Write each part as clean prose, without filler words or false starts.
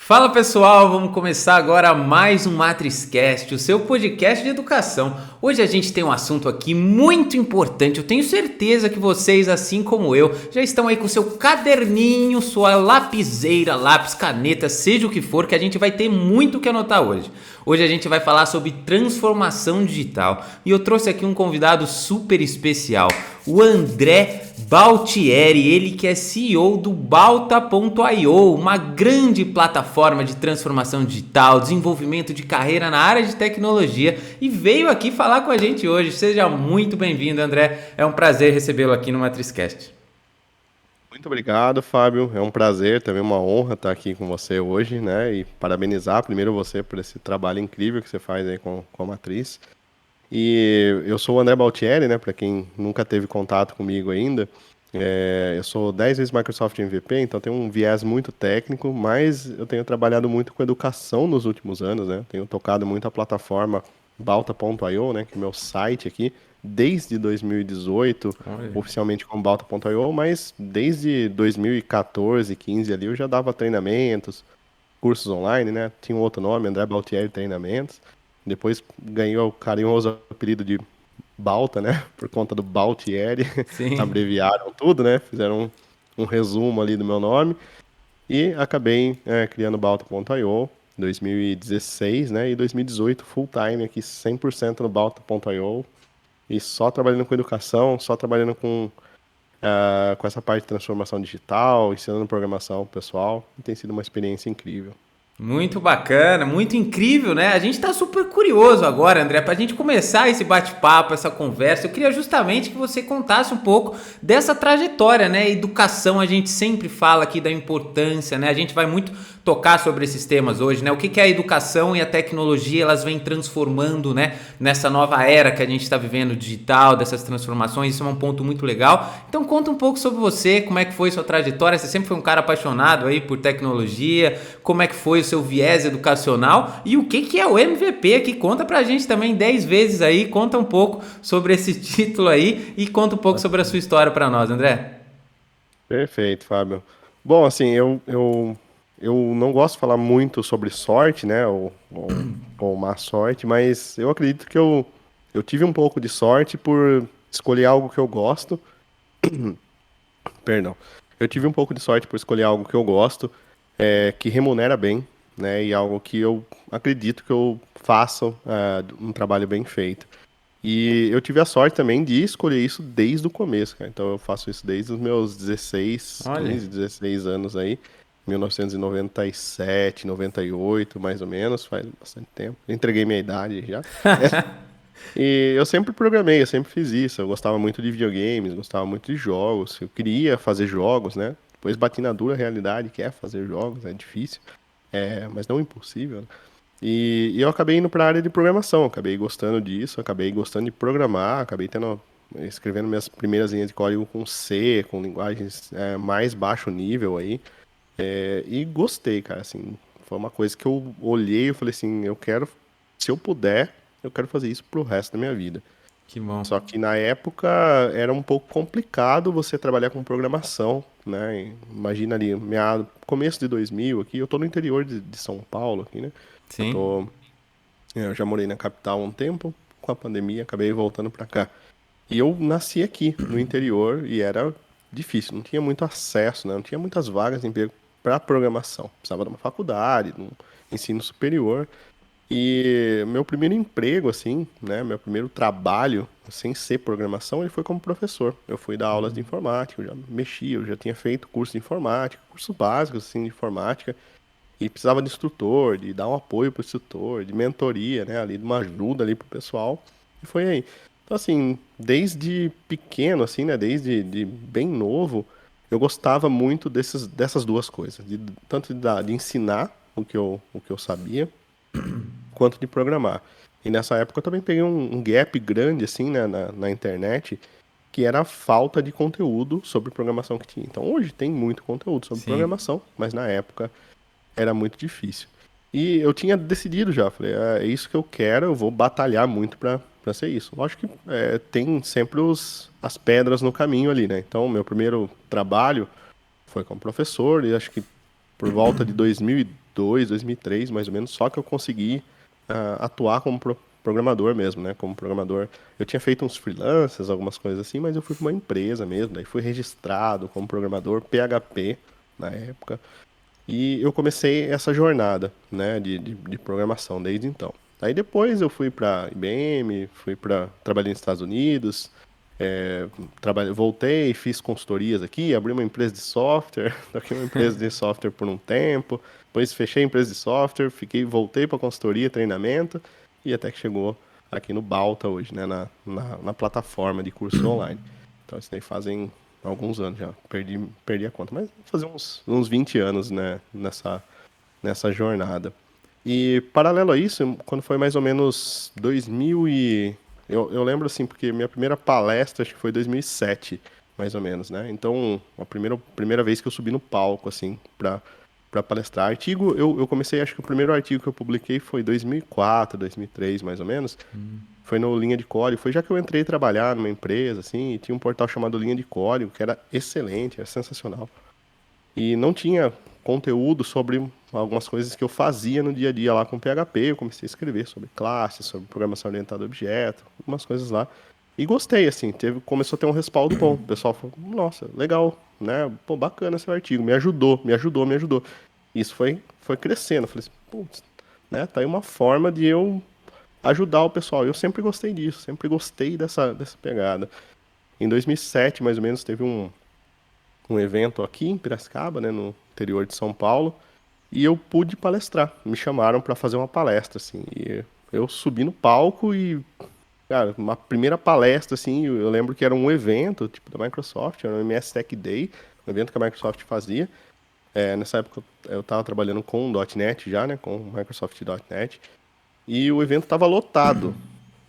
Fala pessoal, vamos começar agora mais um MatrizCast, o seu podcast de educação. Hoje a gente tem um assunto aqui muito importante. Eu tenho certeza que vocês, assim como eu, já estão aí com seu caderninho, sua lapiseira, lápis, caneta, seja o que for, que a gente vai ter muito o que anotar hoje. Hoje a gente vai falar sobre transformação digital e eu trouxe aqui um convidado super especial, o André Baltieri, ele que é CEO do Balta.io, uma grande plataforma de transformação digital, desenvolvimento de carreira na área de tecnologia, e veio aqui falar com a gente hoje. Seja muito bem-vindo, André. É um prazer recebê-lo aqui no MatrizCast. Muito obrigado, Fábio. É um prazer, também uma honra estar aqui com você hoje, né? E parabenizar primeiro você por esse trabalho incrível que você faz aí com a Matriz. E eu sou o André Baltieri, né? Para quem nunca teve contato comigo ainda, eu sou 10 vezes Microsoft MVP, então tenho um viés muito técnico, mas eu tenho trabalhado muito com educação nos últimos anos, né? Tenho tocado muito a plataforma Balta.io, né? Que é o meu site aqui, desde 2018, Olha. oficialmente como Balta.io, mas desde 2014, 15 ali eu já dava treinamentos, cursos online, né? Tinha um outro nome, André Baltieri Treinamentos. Depois ganhei o carinhoso apelido de Balta, né? Por conta do Baltieri. Sim. Abreviaram tudo, né? Fizeram um resumo ali do meu nome. E acabei criando Balta.io em 2016, né? E 2018 full time aqui, 100% no Balta.io. E só trabalhando com educação, só trabalhando com essa parte de transformação digital, ensinando programação pro pessoal. E tem sido uma experiência incrível. Muito bacana, muito incrível, né? A gente tá super curioso agora, André, pra gente começar esse bate-papo, essa conversa. Eu queria justamente que você contasse um pouco dessa trajetória, né? Educação, a gente sempre fala aqui da importância, né? A gente vai muito tocar sobre esses temas hoje, né? O que a educação e a tecnologia, elas vêm transformando, né? Nessa nova era que a gente está vivendo, digital, dessas transformações. Isso é um ponto muito legal. Então conta um pouco sobre você, como é que foi sua trajetória. Você sempre foi um cara apaixonado aí por tecnologia, como é que foi o seu viés educacional e o que é o MVP aqui. Conta pra gente também 10 vezes aí, conta um pouco sobre esse título aí e conta um pouco sobre a sua história para nós, André. Perfeito, Fábio. Bom, assim, eu não gosto de falar muito sobre sorte, né, ou má sorte, mas eu acredito que eu tive um pouco de sorte por escolher algo que eu gosto. Perdão. Eu tive um pouco de sorte por escolher algo que eu gosto, que remunera bem, né, e algo que eu acredito que eu faço um trabalho bem feito. E eu tive a sorte também de escolher isso desde o começo, cara. Então eu faço isso desde os meus 16, Olha, 15, 16 anos aí, 1997, 98, mais ou menos, faz bastante tempo. Entreguei minha idade já. E eu sempre programei, eu sempre fiz isso. Eu gostava muito de videogames, gostava muito de jogos. Eu queria fazer jogos, né? Depois bati na dura realidade que é fazer jogos, é difícil, mas não impossível, né? E eu acabei indo para a área de programação, acabei gostando disso, acabei gostando de programar, acabei escrevendo minhas primeiras linhas de código com C, com linguagens mais baixo nível aí, e gostei, cara, assim, foi uma coisa que eu olhei e falei assim, se eu puder, eu quero fazer isso pro resto da minha vida. que bom. Só que na época era um pouco complicado você trabalhar com programação, né? Imagina ali, começo de 2000 aqui, eu tô no interior de São Paulo aqui, né? Eu Sim. tô eu já morei na capital há um tempo, com a pandemia acabei voltando pra cá. E eu nasci aqui, no interior, e era difícil, não tinha muito acesso, né? Não tinha muitas vagas de emprego para programação. Precisava de uma faculdade, de um ensino superior. E meu primeiro emprego, assim, né? Meu primeiro trabalho, sem ser programação, ele foi como professor. Eu fui dar aulas de informática, eu já mexia, eu já tinha feito curso de informática, cursos básicos, assim, de informática. E precisava de instrutor, de dar um apoio para o instrutor, de mentoria, né? Ali, de uma ajuda ali pro pessoal. E foi aí. Então, assim, desde pequeno, assim, né? Desde de bem novo, eu gostava muito dessas duas coisas. Tanto de ensinar o que eu sabia, quanto de programar. E nessa época eu também peguei um gap grande, assim, né? Na internet, que era a falta de conteúdo sobre programação que tinha. Então, hoje tem muito conteúdo sobre Sim. programação, mas na época era muito difícil. E eu tinha decidido já, falei, é isso que eu quero, eu vou batalhar muito pra ser isso. Lógico que tem sempre as pedras no caminho ali, né? Então, meu primeiro trabalho foi como professor, e acho que por volta de 2012 2002, 2003, mais ou menos, só que eu consegui atuar como programador mesmo, né? Como programador. Eu tinha feito uns freelancers, algumas coisas assim, mas eu fui para uma empresa mesmo, daí fui registrado como programador PHP na época. E eu comecei essa jornada, né, de programação desde então. Aí depois eu fui para IBM, trabalhei nos Estados Unidos, voltei, fiz consultorias aqui, abri uma empresa de software, toquei uma empresa de software por um tempo, depois fechei a empresa de software, voltei para consultoria, treinamento, e até que chegou aqui no Balta hoje, né, na plataforma de curso online. Então isso daí fazem alguns anos já, perdi a conta, mas fazer uns 20 anos, né, nessa jornada. E paralelo a isso, quando foi mais ou menos 2000 e... Eu lembro assim, porque minha primeira palestra acho que foi 2007, mais ou menos, né? Então, a primeira vez que eu subi no palco, assim, para palestrar. Artigo, eu comecei, acho que o primeiro artigo que eu publiquei foi 2004, 2003, mais ou menos. Foi no Linha de Código. Foi já que eu entrei trabalhar numa empresa, assim, e tinha um portal chamado Linha de Código, que era excelente, era sensacional. E não tinha conteúdo sobre algumas coisas que eu fazia no dia a dia lá com PHP. Eu comecei a escrever sobre classes, sobre programação orientada a objeto, algumas coisas lá. E gostei, assim, começou a ter um respaldo bom. O pessoal falou, nossa, legal, né? Pô, bacana esse artigo, me ajudou, me ajudou, me ajudou. Isso foi crescendo. Eu falei assim, putz, né? Tá aí uma forma de eu ajudar o pessoal. Eu sempre gostei disso, sempre gostei dessa pegada. Em 2007, mais ou menos, teve um evento aqui em Piracicaba, né, no interior de São Paulo, e eu pude palestrar. Me chamaram para fazer uma palestra, assim, e eu subi no palco e, cara, uma primeira palestra, assim, eu lembro que era um evento, tipo, da Microsoft, era o MS Tech Day, um evento que a Microsoft fazia. Nessa época eu estava trabalhando com .NET já, né, com Microsoft .NET, e o evento estava lotado,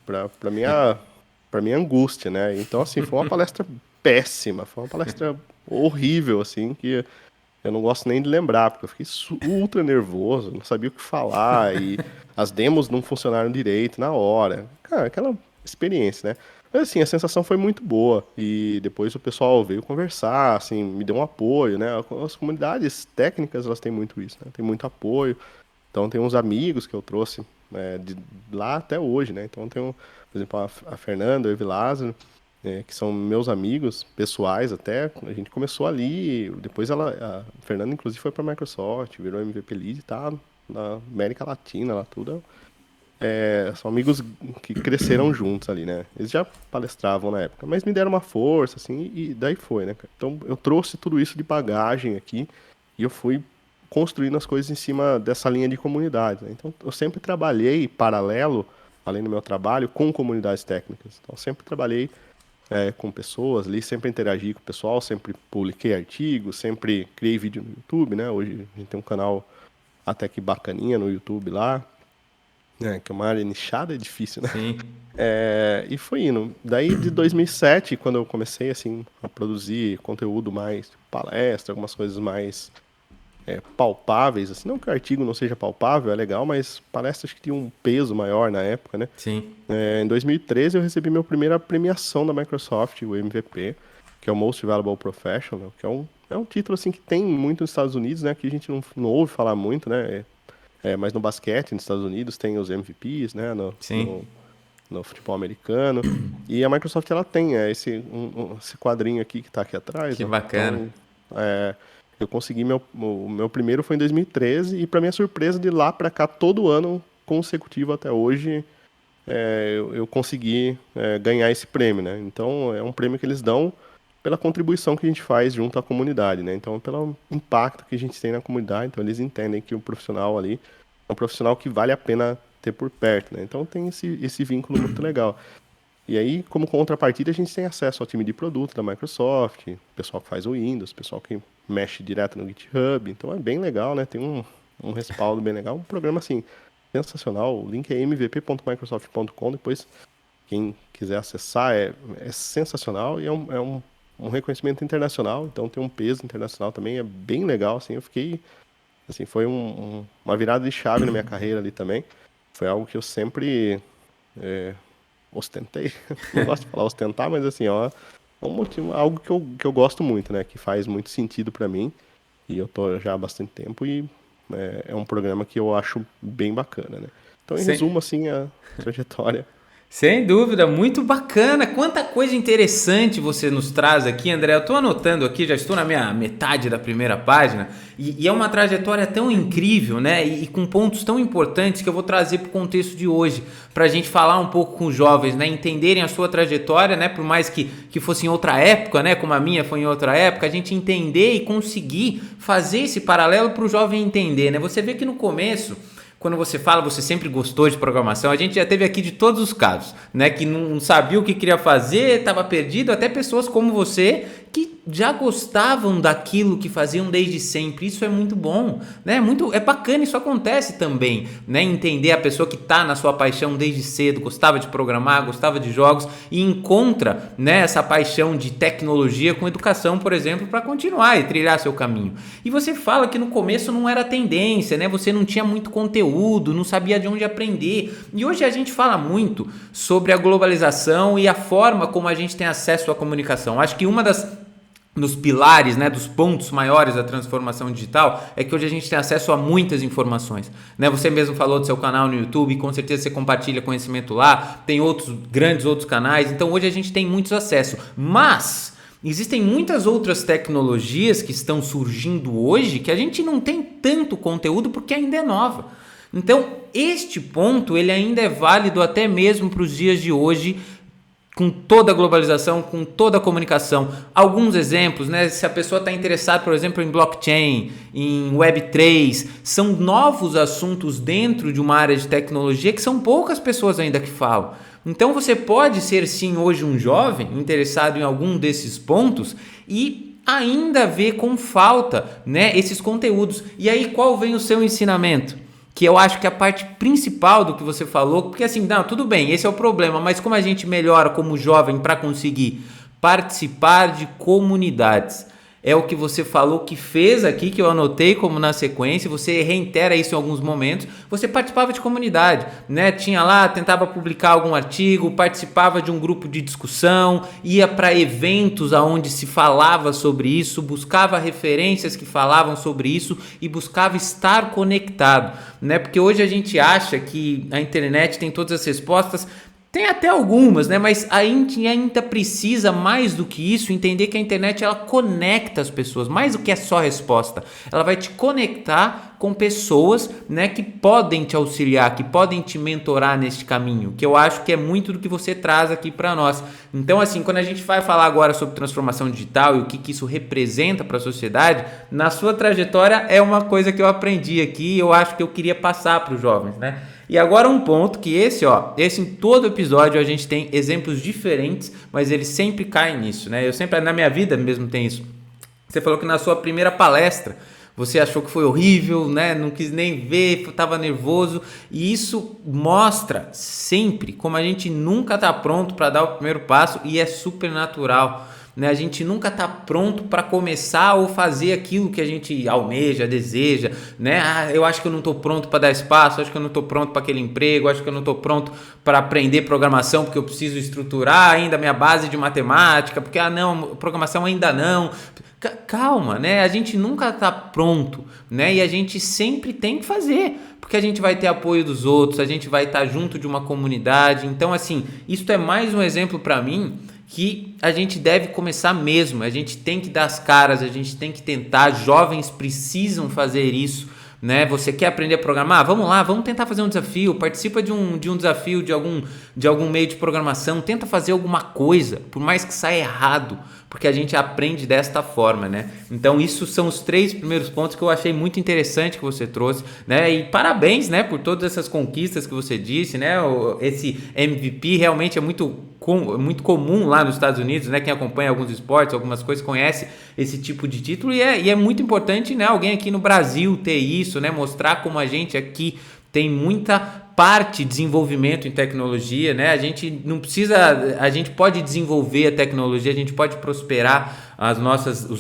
para minha angústia, né? Então, assim, foi uma palestra péssima, foi uma palestra horrível, assim, que eu não gosto nem de lembrar, porque eu fiquei ultra nervoso, não sabia o que falar, e as demos não funcionaram direito na hora. Cara, aquela experiência, né? Mas, assim, a sensação foi muito boa, e depois o pessoal veio conversar, assim, me deu um apoio, né? As comunidades técnicas, elas têm muito isso, né? Tem muito apoio. Então, tem uns amigos que eu trouxe de lá até hoje, né? Então, tem, por exemplo, a Fernanda, o Evi Lázaro, que são meus amigos pessoais até. A gente começou ali, depois a Fernanda, inclusive, foi para a Microsoft, virou MVP Lead e tá na América Latina, lá tudo. São amigos que cresceram juntos ali, né? Eles já palestravam na época, mas me deram uma força, assim, e daí foi, né, cara? Então, eu trouxe tudo isso de bagagem aqui e eu fui construindo as coisas em cima dessa linha de comunidade, né? Então, eu sempre trabalhei paralelo, além do meu trabalho, com comunidades técnicas. Então, eu sempre trabalhei com pessoas ali, sempre interagi com o pessoal, sempre publiquei artigos, sempre criei vídeo no YouTube, né? Hoje a gente tem um canal até que bacaninha no YouTube lá, né? Que é uma área nichada, é difícil, né? Sim. E foi indo. Daí de 2007, quando eu comecei assim a produzir conteúdo mais tipo, palestra, algumas coisas mais palpáveis, assim, não que o artigo não seja palpável, é legal, mas palestras que tinham um peso maior na época, né? Sim. Em 2013 eu recebi minha primeira premiação da Microsoft, o MVP, que é o Most Valuable Professional, que é um título assim que tem muito nos Estados Unidos, né? Que a gente não ouve falar muito, né? Mas no basquete, nos Estados Unidos, tem os MVPs, né? Sim. No futebol americano. E a Microsoft, ela tem esse quadrinho aqui que está aqui atrás, Que ó. bacana. Então, eu consegui o meu primeiro foi em 2013 e para minha surpresa de lá para cá todo ano consecutivo até hoje eu consegui ganhar esse prêmio, né? Então é um prêmio que eles dão pela contribuição que a gente faz junto à comunidade, né? Então pelo impacto que a gente tem na comunidade, então eles entendem que o profissional ali é um profissional que vale a pena ter por perto, né? Então tem esse vínculo muito legal. E aí, como contrapartida, a gente tem acesso ao time de produto da Microsoft, pessoal que faz o Windows, pessoal que mexe direto no GitHub. Então é bem legal, né? Tem um respaldo bem legal. Um programa, assim, sensacional. O link é mvp.microsoft.com. Depois, quem quiser acessar, é sensacional e um reconhecimento internacional. Então tem um peso internacional também. É bem legal, assim. Eu fiquei... Assim, foi uma virada de chave na minha carreira ali também. Foi algo que eu sempre ostentei. Não gosto de falar ostentar, mas assim, ó, é um motivo, algo que eu gosto muito, né? Que faz muito sentido pra mim. E eu tô já há bastante tempo e é um programa que eu acho bem bacana, né? Então, em Sim. resumo, assim, a trajetória. Sem dúvida, muito bacana. Quanta coisa interessante você nos traz aqui, André. Eu estou anotando aqui, já estou na minha metade da primeira página, e é uma trajetória tão incrível, né? E com pontos tão importantes que eu vou trazer para o contexto de hoje, para a gente falar um pouco com os jovens, né? Entenderem a sua trajetória, né? Por mais que fosse em outra época, né? Como a minha foi em outra época, a gente entender e conseguir fazer esse paralelo para o jovem entender, né? Você vê que no começo, quando você fala, você sempre gostou de programação, a gente já teve aqui de todos os casos, né? Que não sabia o que queria fazer, estava perdido, até pessoas como você que já gostavam daquilo que faziam desde sempre. Isso é muito bom, né? É bacana, isso acontece também, né? Entender a pessoa que está na sua paixão desde cedo, gostava de programar, gostava de jogos e encontra, né, essa paixão de tecnologia com educação, por exemplo, para continuar e trilhar seu caminho. E você fala que no começo não era tendência, né? Você não tinha muito conteúdo, não sabia de onde aprender. E hoje a gente fala muito sobre a globalização e a forma como a gente tem acesso à comunicação. Acho que dos pilares, né, dos pontos maiores da transformação digital é que hoje a gente tem acesso a muitas informações, né? Você mesmo falou do seu canal no YouTube, com certeza você compartilha conhecimento lá, tem outros canais, então hoje a gente tem muitos acessos, mas existem muitas outras tecnologias que estão surgindo hoje que a gente não tem tanto conteúdo porque ainda é nova. Então este ponto ele ainda é válido até mesmo para os dias de hoje, com toda a globalização, com toda a comunicação. Alguns exemplos, né? Se a pessoa está interessada, por exemplo, em blockchain, em Web3, são novos assuntos dentro de uma área de tecnologia que são poucas pessoas ainda que falam. Então você pode ser sim hoje um jovem interessado em algum desses pontos e ainda ver com falta, né, esses conteúdos. E aí qual vem o seu ensinamento? Que eu acho que é a parte principal do que você falou, porque assim, não, tudo bem, esse é o problema, mas como a gente melhora como jovem para conseguir participar de comunidades? É o que você falou que fez aqui, que eu anotei como na sequência, você reitera isso em alguns momentos, você participava de comunidade, né? Tinha lá, tentava publicar algum artigo, participava de um grupo de discussão, ia para eventos onde se falava sobre isso, buscava referências que falavam sobre isso e buscava estar conectado, né? Porque hoje a gente acha que a internet tem todas as respostas. Tem até algumas, né? Mas a gente ainda precisa, mais do que isso, entender que a internet ela conecta as pessoas, mais do que é só resposta. Ela vai te conectar com pessoas, né, que podem te auxiliar, que podem te mentorar neste caminho, que eu acho que é muito do que você traz aqui para nós. Então, assim, quando a gente vai falar agora sobre transformação digital e o que isso representa para a sociedade, na sua trajetória é uma coisa que eu aprendi aqui e eu acho que eu queria passar para os jovens, né? E agora um ponto que esse em todo episódio a gente tem exemplos diferentes, mas eles sempre caem nisso, né? Eu sempre, na minha vida mesmo tem isso. Você falou que na sua primeira palestra você achou que foi horrível, né? Não quis nem ver, estava nervoso. E isso mostra sempre como a gente nunca está pronto para dar o primeiro passo e é super natural. Né? A gente nunca está pronto para começar ou fazer aquilo que a gente almeja, deseja, né? Eu acho que eu não estou pronto para dar espaço, acho que eu não estou pronto para aquele emprego, acho que eu não estou pronto para aprender programação porque eu preciso estruturar ainda a minha base de matemática, porque não, programação ainda não. Calma, né? A gente nunca está pronto, né? E a gente sempre tem que fazer, porque a gente vai ter apoio dos outros, a gente vai estar junto de uma comunidade. Então, assim, isso é mais um exemplo para mim que a gente deve começar mesmo, a gente tem que dar as caras, a gente tem que tentar, jovens precisam fazer isso, né? Você quer aprender a programar? Vamos lá, vamos tentar fazer um desafio, participa de um desafio de algum meio de programação, tenta fazer alguma coisa, por mais que saia errado, porque a gente aprende desta forma, né? Então, isso são os 3 primeiros pontos que eu achei muito interessante que você trouxe, né? E parabéns, né, por todas essas conquistas que você disse, né? Esse MVP realmente é muito comum lá nos Estados Unidos, né? Quem acompanha alguns esportes, algumas coisas, conhece esse tipo de título e é muito importante, né? Alguém aqui no Brasil ter isso, né? Mostrar como a gente aqui tem muita parte desenvolvimento em tecnologia, né? A gente não precisa, a gente pode desenvolver a tecnologia, a gente pode prosperar os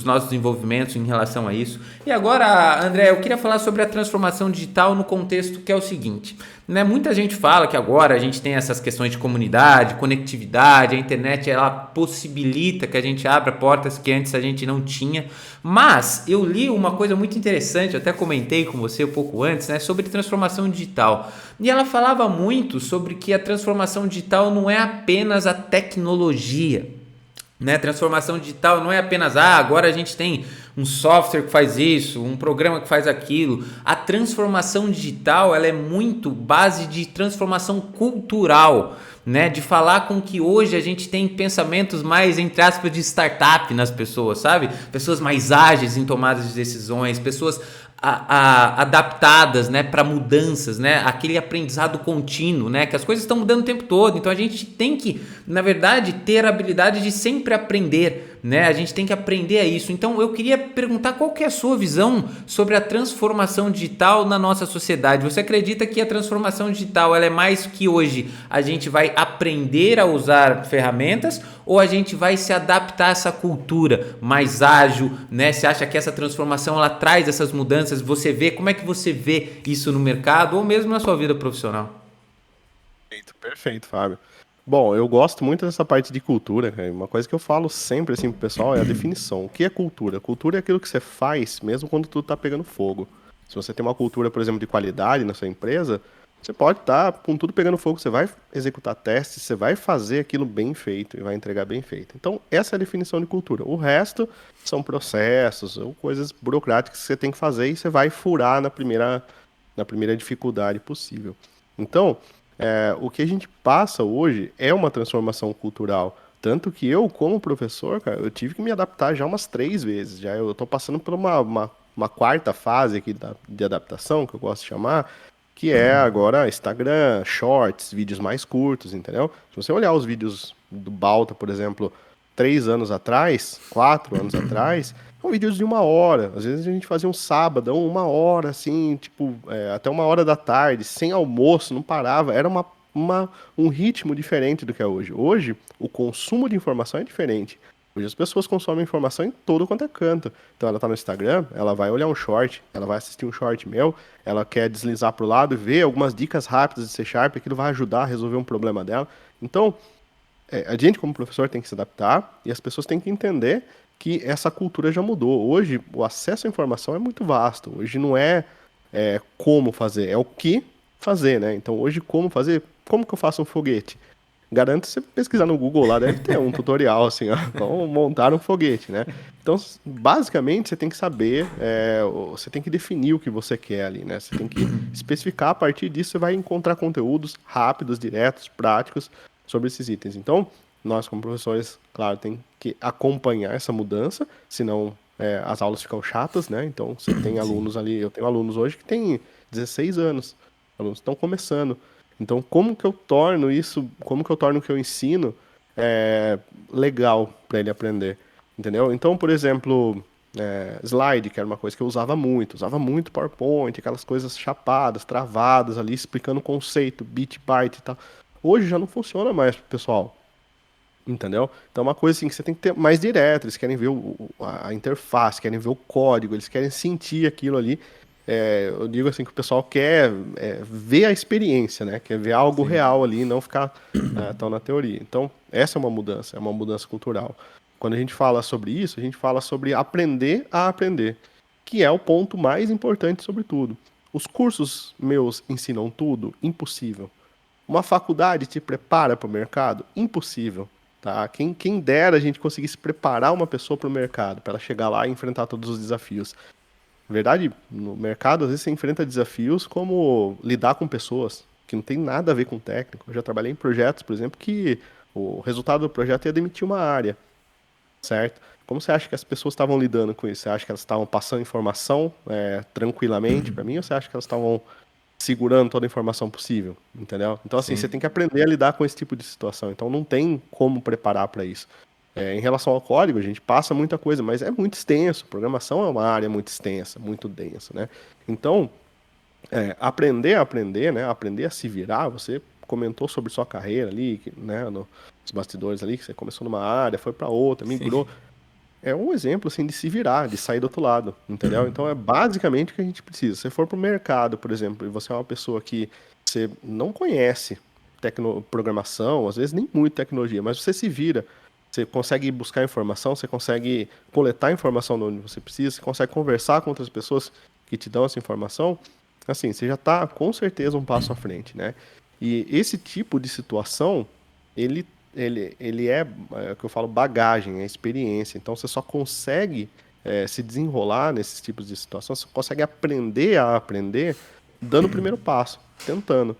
nossos desenvolvimentos em relação a isso. E agora, André, eu queria falar sobre a transformação digital no contexto que é o seguinte, né? Muita gente fala que agora a gente tem essas questões de comunidade, conectividade, a internet ela possibilita que a gente abra portas que antes a gente não tinha, mas eu li uma coisa muito interessante, eu até comentei com você um pouco antes, né, sobre transformação digital. E ela falava muito sobre que a transformação digital não é apenas a tecnologia, né? Transformação digital não é apenas agora a gente tem um software que faz isso, um programa que faz aquilo. A transformação digital ela é muito base de transformação cultural, né? De falar com que hoje a gente tem pensamentos mais, entre aspas, de startup nas pessoas, sabe? Pessoas mais ágeis em tomadas de decisões, pessoas adaptadas, né, para mudanças, né, aquele aprendizado contínuo, né, que as coisas estão mudando o tempo todo, então a gente tem que, na verdade, ter a habilidade de sempre aprender, né, a gente tem que aprender a isso. Então eu queria perguntar qual que é a sua visão sobre a transformação digital na nossa sociedade. Você acredita que a transformação digital ela é mais que hoje a gente vai aprender a usar ferramentas ou a gente vai se adaptar a essa cultura mais ágil, né? Você acha que essa transformação ela traz essas mudanças? Você vê, como é que você vê isso no mercado ou mesmo na sua vida profissional? Perfeito, Fábio. Bom, eu gosto muito dessa parte de cultura, cara. Uma coisa que eu falo sempre assim pro pessoal é a definição. O que é cultura? Cultura é aquilo que você faz mesmo quando tudo tá pegando fogo. Se você tem uma cultura, por exemplo, de qualidade na sua empresa, você pode estar com tudo pegando fogo, você vai executar testes, você vai fazer aquilo bem feito e vai entregar bem feito. Então, essa é a definição de cultura. O resto são processos ou coisas burocráticas que você tem que fazer e você vai furar na primeira dificuldade possível. Então, o que a gente passa hoje é uma transformação cultural. Tanto que eu, como professor, cara, eu tive que me adaptar já umas 3 vezes. Já eu estou passando por uma quarta fase aqui de adaptação, que eu gosto de chamar, que é agora Instagram, Shorts, vídeos mais curtos, entendeu? Se você olhar os vídeos do Balta, por exemplo, 3 anos atrás, 4 anos atrás, são vídeos de 1 hora. Às vezes a gente fazia um sábado, 1 hora, assim, tipo, até 1 hora da tarde, sem almoço, não parava. Era um ritmo diferente do que é hoje. Hoje, o consumo de informação é diferente. Hoje as pessoas consomem informação em todo quanto é canto. Então ela tá no Instagram, ela vai olhar um short, ela vai assistir um short meu, ela quer deslizar pro lado e ver algumas dicas rápidas de C Sharp, aquilo vai ajudar a resolver um problema dela. Então, a gente como professor tem que se adaptar e as pessoas têm que entender que essa cultura já mudou. Hoje, o acesso à informação é muito vasto. Hoje não é, como fazer, é o que fazer, né? Então hoje como fazer, como que eu faço um foguete? Garanto, se você pesquisar no Google lá, deve ter um tutorial, assim, ó, como montar um foguete, né? Então, basicamente, você tem que saber, você tem que definir o que você quer ali, né? Você tem que especificar, a partir disso você vai encontrar conteúdos rápidos, diretos, práticos sobre esses itens. Então, nós como professores, claro, tem que acompanhar essa mudança, senão as aulas ficam chatas, né? Então, você tem alunos ali, eu tenho alunos hoje que têm 16 anos, alunos estão começando. Então, como que eu torno isso, como que eu torno o que eu ensino legal para ele aprender, entendeu? Então, por exemplo, slide, que era uma coisa que eu usava muito PowerPoint, aquelas coisas chapadas, travadas ali, explicando conceito, bit, byte e tal. Hoje já não funciona mais pro pessoal, entendeu? Então, é uma coisa assim que você tem que ter mais direto, eles querem ver a interface, querem ver o código, eles querem sentir aquilo ali. Eu digo assim que o pessoal quer ver a experiência, né? Quer ver algo real ali e não ficar tão na teoria. Então, essa é uma mudança cultural. Quando a gente fala sobre isso, a gente fala sobre aprender a aprender, que é o ponto mais importante sobre tudo. Os cursos meus ensinam tudo? Impossível. Uma faculdade te prepara para o mercado? Impossível. Tá? Quem dera a gente conseguisse preparar uma pessoa para o mercado, para ela chegar lá e enfrentar todos os desafios. Na verdade, no mercado, às vezes você enfrenta desafios como lidar com pessoas, que não tem nada a ver com técnico. Eu já trabalhei em projetos, por exemplo, que o resultado do projeto ia demitir uma área, certo? Como você acha que as pessoas estavam lidando com isso? Você acha que elas estavam passando informação tranquilamente para mim, ou você acha que elas estavam segurando toda a informação possível, entendeu? Então, assim, você tem que aprender a lidar com esse tipo de situação. Então, não tem como preparar para isso. Em relação ao código, a gente passa muita coisa, mas é muito extenso. Programação é uma área muito extensa, muito densa, né? Então, aprender a aprender, né? Aprender a se virar. Você comentou sobre sua carreira ali, né? Nos bastidores ali, que você começou numa área, foi para outra, Sim. migrou. É um exemplo, assim, de se virar, de sair do outro lado, entendeu? Então é basicamente o que a gente precisa. Se você for pro mercado, por exemplo, e você é uma pessoa que você não conhece programação, às vezes nem muito tecnologia, mas você se vira, você consegue buscar informação, você consegue coletar informação de onde você precisa, você consegue conversar com outras pessoas que te dão essa informação, assim, você já está com certeza um passo à frente, né? E esse tipo de situação, ele ele é o que eu falo, bagagem, é experiência. Então você só consegue se desenrolar nesses tipos de situações, você consegue aprender a aprender dando o primeiro passo, tentando.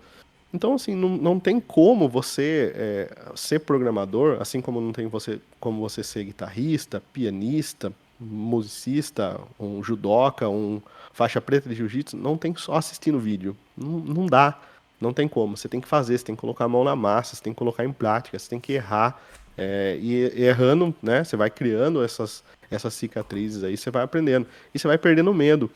Então, assim, não tem como você ser programador, assim como não tem como você ser guitarrista, pianista, musicista, um judoca, um faixa preta de jiu-jitsu, não tem só assistindo vídeo. Não dá. Não tem como. Você tem que fazer, você tem que colocar a mão na massa, você tem que colocar em prática, você tem que errar. E errando, né? Você vai criando essas cicatrizes aí, você vai aprendendo. E você vai perdendo medo.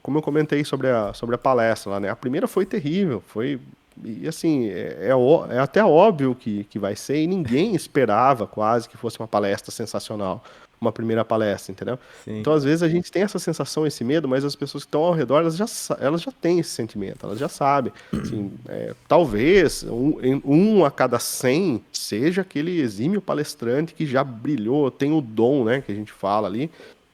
Como eu comentei sobre a palestra lá, né? A primeira foi terrível, foi. E assim, é até óbvio que vai ser, e ninguém esperava quase que fosse uma palestra sensacional, uma primeira palestra, entendeu? Sim. Então, às vezes, a gente tem essa sensação, esse medo, mas as pessoas que estão ao redor, elas já têm esse sentimento, elas já sabem. Assim, talvez um a cada 100 seja aquele exímio palestrante que já brilhou, tem o dom, né, que a gente fala ali,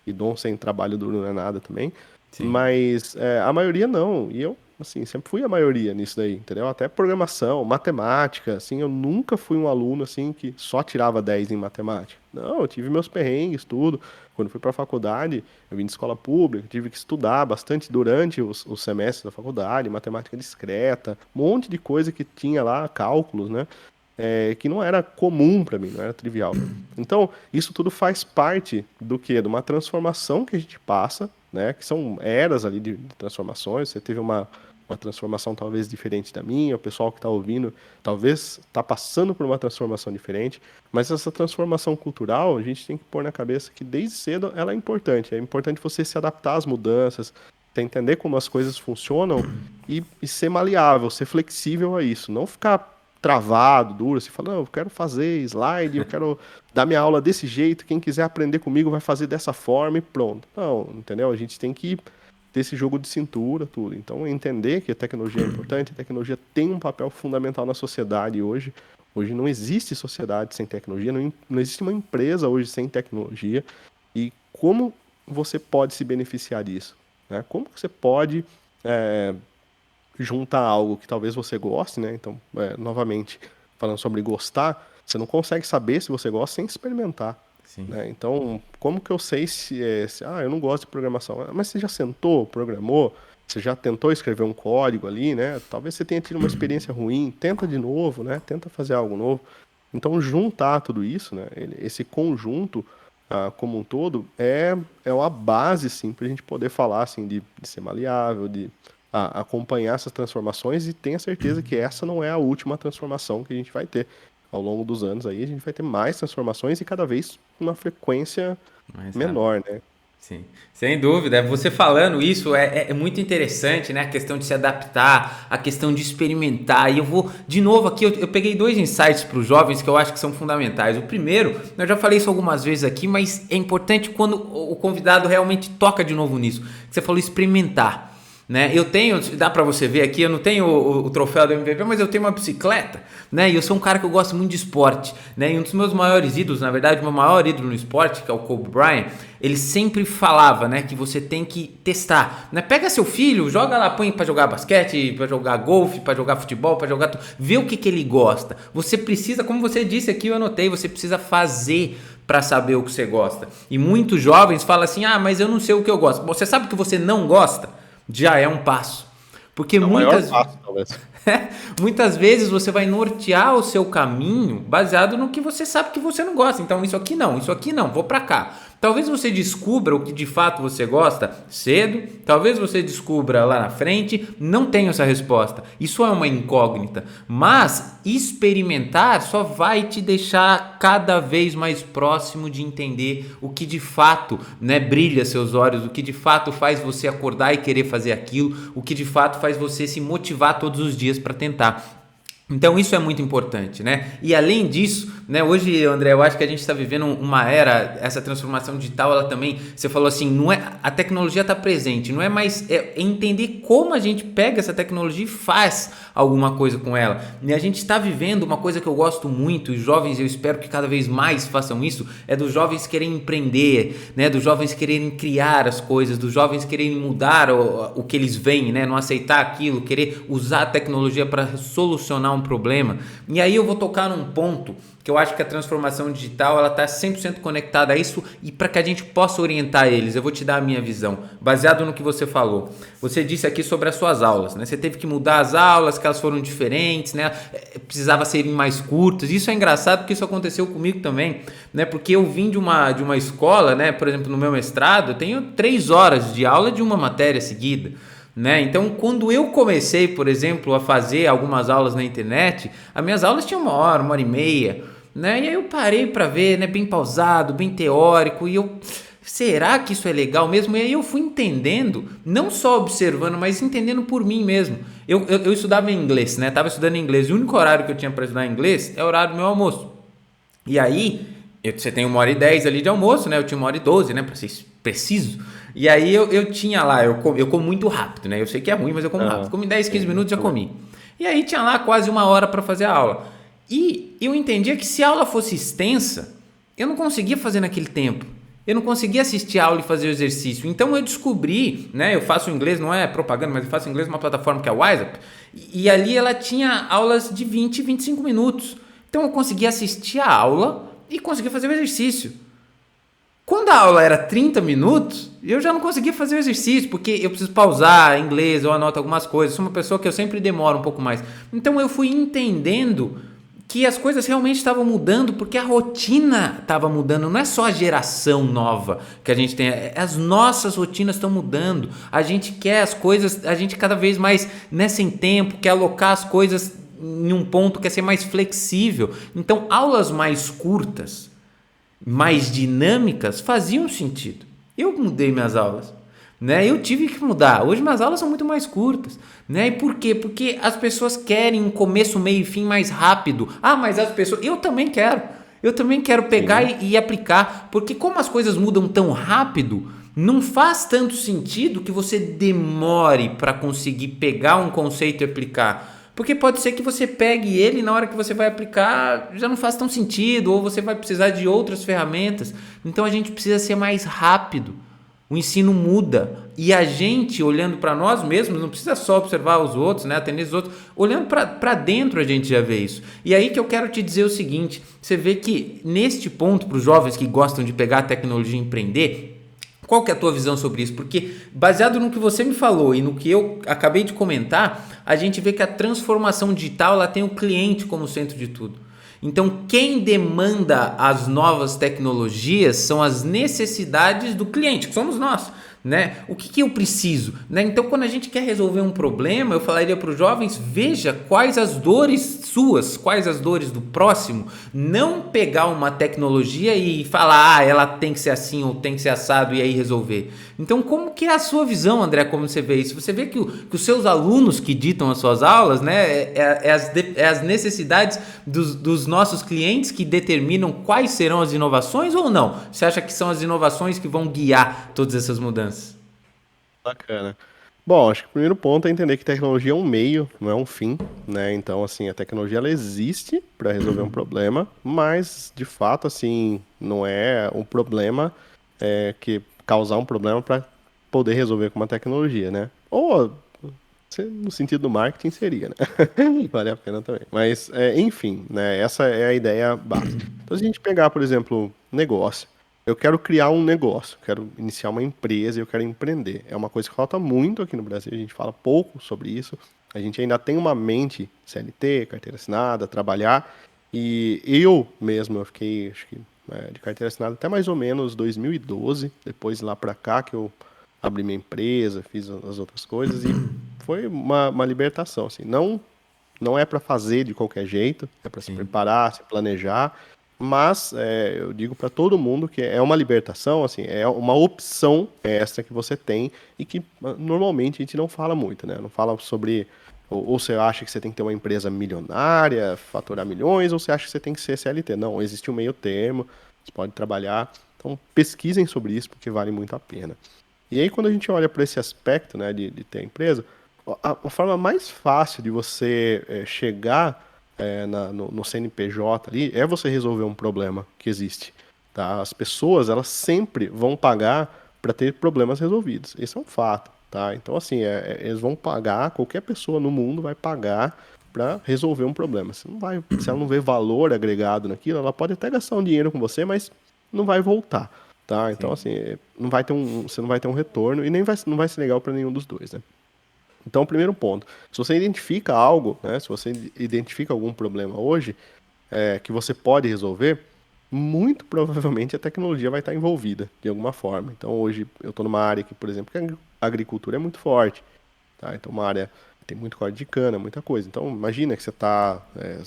e dom sem trabalho duro não é nada também. Sim. Mas a maioria não. E eu, assim, sempre fui a maioria nisso daí, entendeu? Até programação, matemática, assim, eu nunca fui um aluno, assim, que só tirava 10 em matemática. Não, eu tive meus perrengues, tudo. Quando fui para a faculdade, eu vim de escola pública, tive que estudar bastante durante os semestres da faculdade, matemática discreta, um monte de coisa que tinha lá, cálculos, né? Que não era comum para mim, não era trivial. Então, isso tudo faz parte do quê? De uma transformação que a gente passa, né? Que são eras ali de transformações. Você teve uma transformação talvez diferente da minha, o pessoal que está ouvindo talvez está passando por uma transformação diferente, mas essa transformação cultural a gente tem que pôr na cabeça que desde cedo ela é importante você se adaptar às mudanças, você entender como as coisas funcionam e ser maleável, ser flexível a isso, não ficar travado, duro, você fala, não, eu quero fazer slide, eu quero dar minha aula desse jeito, quem quiser aprender comigo vai fazer dessa forma e pronto. Não, entendeu? A gente tem que ter esse jogo de cintura, tudo. Então, entender que a tecnologia é importante, a tecnologia tem um papel fundamental na sociedade hoje. Hoje não existe sociedade sem tecnologia, não existe uma empresa hoje sem tecnologia. E como você pode se beneficiar disso? Né? Como você pode juntar algo que talvez você goste, né? Então, novamente, falando sobre gostar, você não consegue saber se você gosta sem experimentar. Sim. Né? Então, como que eu sei eu não gosto de programação? Mas você já sentou, programou? Você já tentou escrever um código ali, né? Talvez você tenha tido uma experiência ruim, tenta de novo, né? Tenta fazer algo novo. Então, juntar tudo isso, né? Esse conjunto como um todo é uma base, sim, para a gente poder falar assim, de ser maleável, de acompanhar essas transformações e tenha certeza que essa não é a última transformação que a gente vai ter. Ao longo dos anos aí, a gente vai ter mais transformações e cada vez com uma frequência Mais rápido. menor, né? Sim, sem dúvida. Você falando isso é muito interessante, né? A questão de se adaptar, a questão de experimentar. E eu vou, de novo, aqui, eu peguei 2 insights para os jovens que eu acho que são fundamentais. O primeiro, eu já falei isso algumas vezes aqui, mas é importante quando o convidado realmente toca de novo nisso. Você falou experimentar. Né? Eu tenho, dá pra você ver aqui, eu não tenho o troféu do MVP, mas eu tenho uma bicicleta, né? E eu sou um cara que eu gosto muito de esporte, né? E um dos meus maiores ídolos, na verdade, o meu maior ídolo no esporte, que é o Kobe Bryant, ele sempre falava, né, que você tem que testar, né? Pega seu filho, joga lá, põe pra jogar basquete, pra jogar golfe, pra jogar futebol, pra jogar vê o que ele gosta. Você precisa, como você disse aqui, eu anotei, você precisa fazer para saber o que você gosta. E muitos jovens falam assim: "Ah, mas eu não sei o que eu gosto". Você sabe que você não gosta? Já é um passo. Porque É o maior passo, talvez. muitas vezes você vai nortear o seu caminho baseado no que você sabe que você não gosta. Então, isso aqui não, vou pra cá. Talvez você descubra o que de fato você gosta cedo, talvez você descubra lá na frente, não tenho essa resposta. Isso é uma incógnita, mas experimentar só vai te deixar cada vez mais próximo de entender o que de fato, né, brilha seus olhos, o que de fato faz você acordar e querer fazer aquilo, o que de fato faz você se motivar todos os dias para tentar. Então isso é muito importante, né? E além disso, né, hoje, André, eu acho que a gente está vivendo uma era, essa transformação digital, ela também, você falou assim, não é, a tecnologia está presente, não é mais entender como a gente pega essa tecnologia e faz alguma coisa com ela. E a gente está vivendo uma coisa que eu gosto muito, e os jovens, eu espero que cada vez mais façam isso, é dos jovens quererem empreender, né, dos jovens quererem criar as coisas, dos jovens quererem mudar o que eles veem, né, não aceitar aquilo, querer usar a tecnologia para solucionar um problema. E aí eu vou tocar num ponto que eu acho que a transformação digital ela está 100% conectada a isso, e para que a gente possa orientar eles, eu vou te dar a minha visão, baseado no que você falou. Você disse aqui sobre as suas aulas, né? Você teve que mudar as aulas, que elas foram diferentes, né? Precisava serem mais curtas. Isso é engraçado porque isso aconteceu comigo também, né? Porque eu vim de uma escola, né? Por exemplo, no meu mestrado, eu tenho 3 horas de aula de uma matéria seguida. Né? Então, quando eu comecei, por exemplo, a fazer algumas aulas na internet, as minhas aulas tinham 1 hora e meia, né? E aí eu parei para ver, né? Bem pausado, bem teórico, e eu, será que isso é legal mesmo? E aí eu fui entendendo, não só observando, mas entendendo por mim mesmo. Eu estudava em inglês, né? Tava estudando inglês, e o único horário que eu tinha para estudar inglês é o horário do meu almoço. E aí, você tem 1 hora e 10 ali de almoço, né? Eu tinha 1 hora e 12, né? Para ser preciso. E aí eu tinha lá, eu como muito rápido, né? Eu sei que é ruim, mas eu como rápido. Como em 10, 15 minutos já comi. E aí tinha lá quase 1 hora para fazer a aula. E eu entendia que se a aula fosse extensa, eu não conseguia fazer naquele tempo. Eu não conseguia assistir a aula e fazer o exercício. Então eu descobri, né? Eu faço inglês, não é propaganda, mas eu faço inglês numa plataforma que é a WhatsApp. E ali ela tinha aulas de 20, 25 minutos. Então eu conseguia assistir a aula e conseguia fazer o exercício. Quando a aula era 30 minutos, eu já não conseguia fazer o exercício, porque eu preciso pausar em inglês, eu anoto algumas coisas. Sou uma pessoa que eu sempre demoro um pouco mais. Então eu fui entendendo que as coisas realmente estavam mudando, porque a rotina estava mudando. Não é só a geração nova que a gente tem, as nossas rotinas estão mudando. A gente quer as coisas, a gente cada vez mais, né, sem tempo, quer alocar as coisas em um ponto, quer ser mais flexível. Então aulas mais curtas, mais dinâmicas, faziam sentido. Eu mudei minhas aulas, né? Eu tive que mudar. Hoje minhas aulas são muito mais curtas, né? E por quê? Porque as pessoas querem um começo, meio e fim mais rápido. Ah, mas as pessoas... Eu também quero. Eu também quero pegar e aplicar, porque como as coisas mudam tão rápido, não faz tanto sentido que você demore para conseguir pegar um conceito e aplicar. Porque pode ser que você pegue ele e na hora que você vai aplicar já não faz tão sentido, ou você vai precisar de outras ferramentas. Então a gente precisa ser mais rápido. O ensino muda. E a gente, olhando para nós mesmos, não precisa só observar os outros, né, atender os outros. Olhando para dentro a gente já vê isso. E aí que eu quero te dizer o seguinte, você vê que neste ponto, para os jovens que gostam de pegar a tecnologia e empreender, qual que é a tua visão sobre isso? Porque baseado no que você me falou e no que eu acabei de comentar, a gente vê que a transformação digital ela tem o cliente como centro de tudo. Então, quem demanda as novas tecnologias são as necessidades do cliente, que somos nós. Né? O que eu preciso? Né? Então, quando a gente quer resolver um problema, eu falaria para os jovens, veja quais as dores suas, quais as dores do próximo, não pegar uma tecnologia e falar, ela tem que ser assim ou tem que ser assado e aí resolver. Então, como que é a sua visão, André, como você vê isso? Você vê que os seus alunos que ditam as suas aulas, né, as necessidades dos nossos clientes que determinam quais serão as inovações ou não? Você acha que são as inovações que vão guiar todas essas mudanças? Bacana. Bom, acho que o primeiro ponto é entender que tecnologia é um meio, não é um fim, né? Então, assim, a tecnologia ela existe para resolver um problema, mas de fato, assim, não é um problema que causar um problema para poder resolver com uma tecnologia, né? Ou no sentido do marketing seria, né? Vale a pena também. Mas, enfim, né? Essa é a ideia básica. Então, se a gente pegar, por exemplo, negócio. Eu quero criar um negócio, quero iniciar uma empresa, eu quero empreender. É uma coisa que falta muito aqui no Brasil, a gente fala pouco sobre isso. A gente ainda tem uma mente CLT, carteira assinada, trabalhar. E eu mesmo, eu fiquei, acho que de carteira assinada até mais ou menos 2012, depois lá para cá que eu abri minha empresa, fiz as outras coisas e foi uma libertação, assim, não é para fazer de qualquer jeito, é para se preparar, se planejar, mas eu digo para todo mundo que é uma libertação, assim, é uma opção extra que você tem e que normalmente a gente não fala muito, né? Não fala sobre ou você acha que você tem que ter uma empresa milionária, faturar milhões, ou você acha que você tem que ser CLT. Não, existe um meio termo, você pode trabalhar. Então pesquisem sobre isso porque vale muito a pena. E aí quando a gente olha para esse aspecto, né, de ter empresa, a forma mais fácil de você chegar no CNPJ ali é você resolver um problema que existe. Tá? As pessoas, elas sempre vão pagar para ter problemas resolvidos. Esse é um fato. Tá? Então, assim, eles vão pagar, qualquer pessoa no mundo vai pagar para resolver um problema. Se ela não vê valor agregado naquilo, ela pode até gastar um dinheiro com você, mas não vai voltar. Tá? Então, assim, você não vai ter um retorno e nem não vai ser legal para nenhum dos dois, né? Então, primeiro ponto, se você identifica algo, né, se você identifica algum problema hoje que você pode resolver, muito provavelmente a tecnologia vai estar envolvida de alguma forma. Então, hoje eu estou numa área que, por exemplo, que a agricultura é muito forte, tá? Então, uma área que tem muito corte de cana, muita coisa. Então, imagina que você está,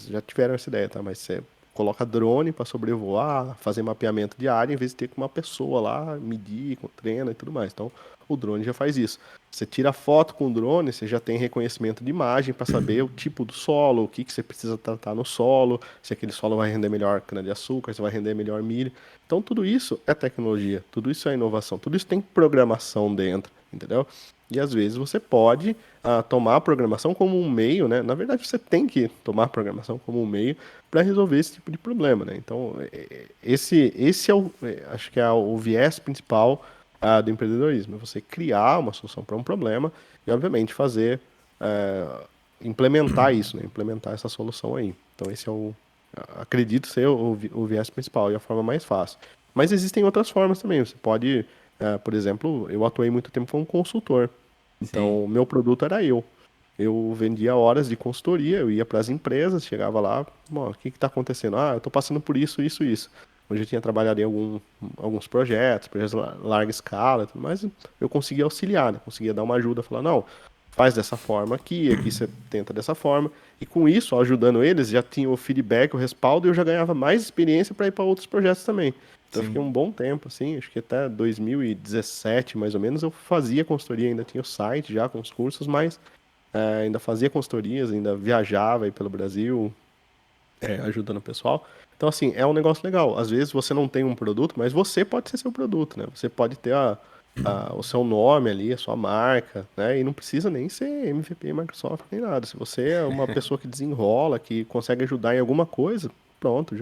já tiveram essa ideia, tá? Mas você coloca drone para sobrevoar, fazer mapeamento de área, em vez de ter que uma pessoa lá medir, treina e tudo mais. Então, o drone já faz isso. Você tira foto com o drone, você já tem reconhecimento de imagem para saber o tipo do solo, o que você precisa tratar no solo, se aquele solo vai render melhor cana-de-açúcar, se vai render melhor milho. Então, tudo isso é tecnologia, tudo isso é inovação, tudo isso tem programação dentro, entendeu? E às vezes você pode tomar a programação como um meio, né? Na verdade, você tem que tomar a programação como um meio para resolver esse tipo de problema, né? Então, esse é acho que é o viés principal do empreendedorismo, é você criar uma solução para um problema e, obviamente, implementar isso, né? Implementar essa solução aí. Então, esse acredito ser o viés principal e a forma mais fácil. Mas existem outras formas também. Você pode, por exemplo, eu atuei muito tempo como consultor. Então, o meu produto era eu. Eu vendia horas de consultoria, eu ia para as empresas, chegava lá, o que está acontecendo? Eu estou passando por isso, isso, isso. Onde eu tinha trabalhado em alguns projetos larga escala, tudo mais, eu conseguia auxiliar, né? Conseguia dar uma ajuda, falar, não, faz dessa forma aqui você tenta dessa forma. E com isso, ajudando eles, já tinha o feedback, o respaldo, e eu já ganhava mais experiência para ir para outros projetos também. Então eu fiquei um bom tempo, assim, acho que até 2017, mais ou menos, eu fazia consultoria, ainda tinha o site já com os cursos, mas ainda fazia consultorias, ainda viajava aí pelo Brasil, ajudando o pessoal. Então, assim, é um negócio legal. Às vezes você não tem um produto, mas você pode ser seu produto, né? Você pode ter o seu nome ali, a sua marca, né? E não precisa nem ser MVP, Microsoft, nem nada. Se você é uma pessoa que desenrola, que consegue ajudar em alguma coisa, pronto,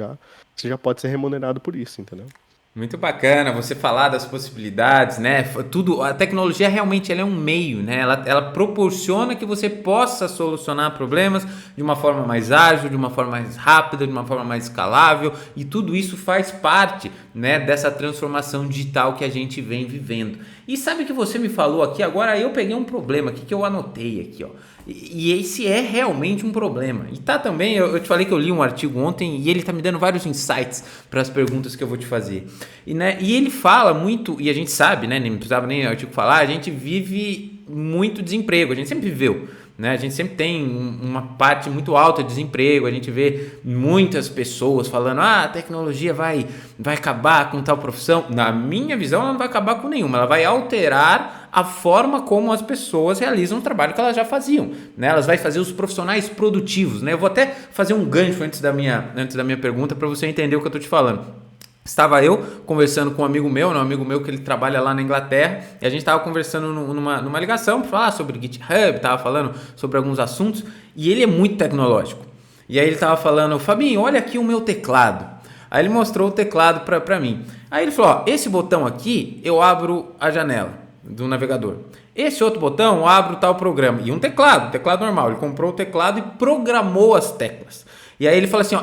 você já pode ser remunerado por isso, entendeu? Muito bacana você falar das possibilidades, né? Tudo, a tecnologia realmente ela é um meio, né? Ela proporciona que você possa solucionar problemas de uma forma mais ágil, de uma forma mais rápida, de uma forma mais escalável, e tudo isso faz parte, né, dessa transformação digital que a gente vem vivendo. E sabe que você me falou aqui agora, eu peguei um problema aqui que eu anotei aqui, ó. E esse é realmente um problema. E tá também, eu te falei que eu li um artigo ontem e ele tá me dando vários insights para as perguntas que eu vou te fazer. E ele fala muito, e a gente sabe, né, nem precisava nem o artigo falar, a gente vive muito desemprego, a gente sempre viveu. Né? A gente sempre tem uma parte muito alta de desemprego, a gente vê muitas pessoas falando a tecnologia vai acabar com tal profissão. Na minha visão, ela não vai acabar com nenhuma, ela vai alterar a forma como as pessoas realizam o trabalho que elas já faziam. Né? Elas vai fazer os profissionais produtivos. Né? Eu vou até fazer um gancho antes da minha pergunta para você entender o que eu estou te falando. Estava eu conversando com um amigo meu que ele trabalha lá na Inglaterra, e a gente estava conversando numa ligação para falar sobre GitHub, estava falando sobre alguns assuntos, e ele é muito tecnológico. E aí ele estava falando, Fabinho, olha aqui o meu teclado. Aí ele mostrou o teclado para mim. Aí ele falou, esse botão aqui eu abro a janela do navegador. Esse outro botão eu abro tal programa. E um teclado normal. Ele comprou o teclado e programou as teclas. E aí ele fala assim, ó,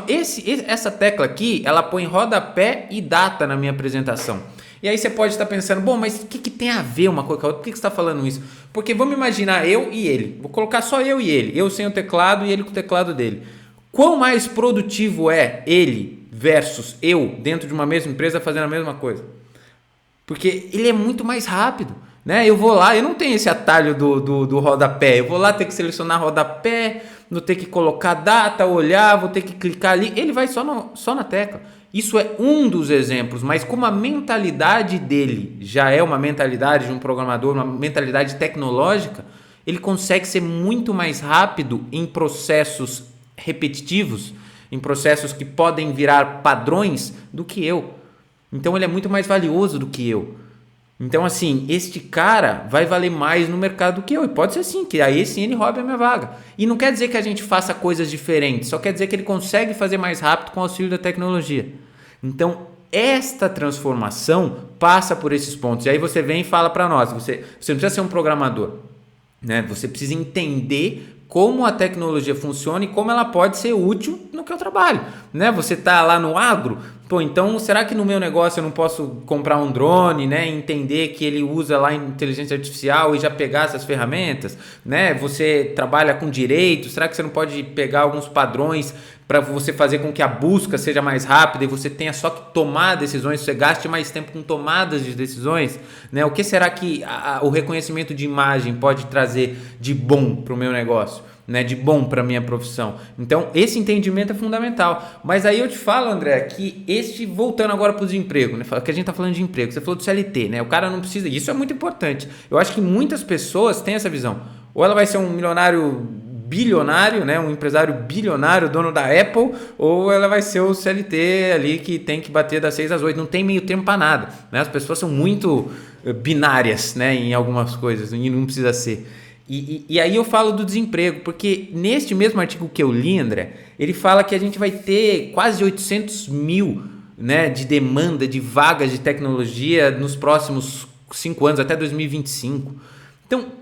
essa tecla aqui, ela põe rodapé e data na minha apresentação. E aí você pode estar pensando, bom, mas o que tem a ver uma coisa com a outra? Por que você está falando isso? Porque vamos imaginar eu e ele. Vou colocar só eu e ele. Eu sem o teclado e ele com o teclado dele. Quão mais produtivo é ele versus eu dentro de uma mesma empresa fazendo a mesma coisa? Porque ele é muito mais rápido, né? Eu vou lá, eu não tenho esse atalho do rodapé. Eu vou lá ter que selecionar rodapé, vou ter que colocar data, olhar, vou ter que clicar ali. Ele vai só na tecla. Isso é um dos exemplos, mas como a mentalidade dele já é uma mentalidade de um programador, uma mentalidade tecnológica, ele consegue ser muito mais rápido em processos repetitivos, em processos que podem virar padrões do que eu. Então ele é muito mais valioso do que eu. Então, assim, este cara vai valer mais no mercado do que eu. E pode ser sim, que aí sim ele roube a minha vaga. E não quer dizer que a gente faça coisas diferentes, só quer dizer que ele consegue fazer mais rápido com o auxílio da tecnologia. Então, esta transformação passa por esses pontos. E aí você vem e fala para nós, você não precisa ser um programador, né? Você precisa entender como a tecnologia funciona e como ela pode ser útil no que eu trabalho, né? Você tá lá no agro, pô, então será que no meu negócio eu não posso comprar um drone, né? Entender que ele usa lá inteligência artificial e já pegar essas ferramentas, né? Você trabalha com direito, será que você não pode pegar alguns padrões para você fazer com que a busca seja mais rápida e você tenha só que tomar decisões, você gaste mais tempo com tomadas de decisões, né? O que será que o reconhecimento de imagem pode trazer de bom para o meu negócio, né? De bom para a minha profissão? Então, esse entendimento é fundamental. Mas aí eu te falo, André, que voltando agora para o desemprego, né? Que a gente está falando de emprego, você falou do CLT, né? O cara não precisa, isso é muito importante. Eu acho que muitas pessoas têm essa visão. Ou ela vai ser um milionário bilionário, né, um empresário bilionário, dono da Apple, ou ela vai ser o CLT ali que tem que bater das 6 às 8, não tem meio termo para nada, né? As pessoas são muito binárias, né, em algumas coisas, e não precisa ser. E aí eu falo do desemprego, porque neste mesmo artigo que eu li, André, ele fala que a gente vai ter quase 800 mil, né, de demanda de vagas de tecnologia nos próximos 5 anos, até 2025. Então,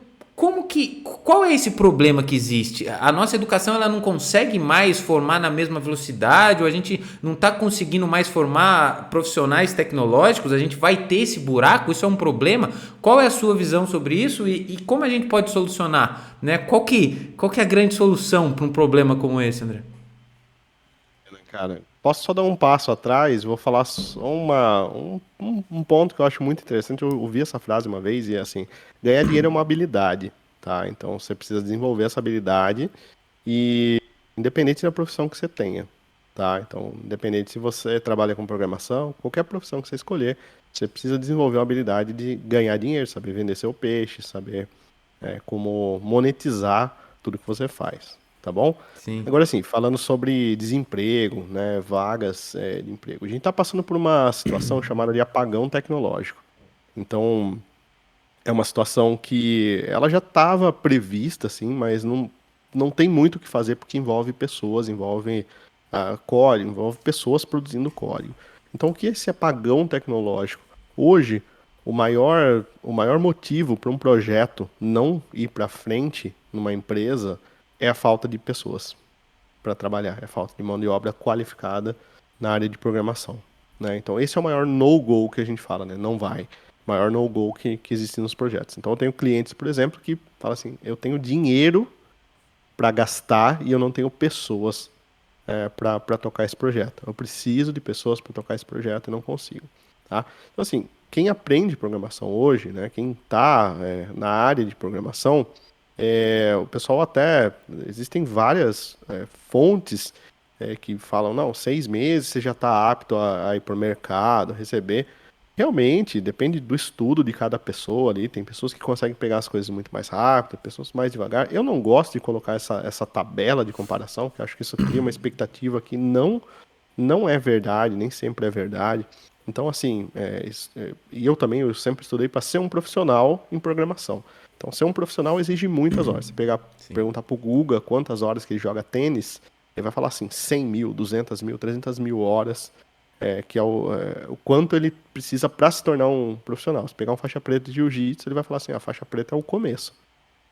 qual é esse problema que existe? A nossa educação ela não consegue mais formar na mesma velocidade, ou a gente não está conseguindo mais formar profissionais tecnológicos, a gente vai ter esse buraco, isso é um problema. Qual é a sua visão sobre isso e como a gente pode solucionar, né? Qual que é a grande solução para um problema como esse, André? Cara, posso só dar um passo atrás? Vou falar só um ponto que eu acho muito interessante. Eu ouvi essa frase uma vez e é assim: ganhar dinheiro é uma habilidade, tá? Então você precisa desenvolver essa habilidade e independente da profissão que você tenha, tá? Então, independente se você trabalha com programação, qualquer profissão que você escolher, você precisa desenvolver uma habilidade de ganhar dinheiro, saber vender seu peixe, saber como monetizar tudo que você faz, tá bom? Sim. Agora sim, falando sobre desemprego, né, vagas de emprego, a gente está passando por uma situação chamada de apagão tecnológico. Então, é uma situação que ela já estava prevista, assim, mas não tem muito o que fazer porque envolve pessoas, envolve código, envolve pessoas produzindo código. Então, o que é esse apagão tecnológico? Hoje, o maior motivo para um projeto não ir para frente numa empresa é a falta de pessoas para trabalhar, é a falta de mão de obra qualificada na área de programação, né? Então, esse é o maior no-go que a gente fala, né? Não vai. Maior no-go que existe nos projetos. Então, eu tenho clientes, por exemplo, que falam assim: eu tenho dinheiro para gastar e eu não tenho pessoas para tocar esse projeto. Eu preciso de pessoas para tocar esse projeto e não consigo. Tá? Então, assim, quem aprende programação hoje, né, quem está na área de programação, o pessoal até... Existem várias fontes que falam, não, 6 meses você já está apto a ir para o mercado, receber. Realmente, depende do estudo de cada pessoa ali. Tem pessoas que conseguem pegar as coisas muito mais rápido, pessoas mais devagar. Eu não gosto de colocar essa tabela de comparação, porque eu acho que isso cria uma expectativa que não é verdade, nem sempre é verdade. Então, assim, e eu sempre estudei para ser um profissional em programação. Então, ser um profissional exige muitas horas. Se perguntar para o Guga quantas horas que ele joga tênis, ele vai falar assim, 100 mil, 200 mil, 300 mil horas, que é o quanto ele precisa para se tornar um profissional. Se pegar um faixa preta de jiu-jitsu, ele vai falar assim, a faixa preta é o começo.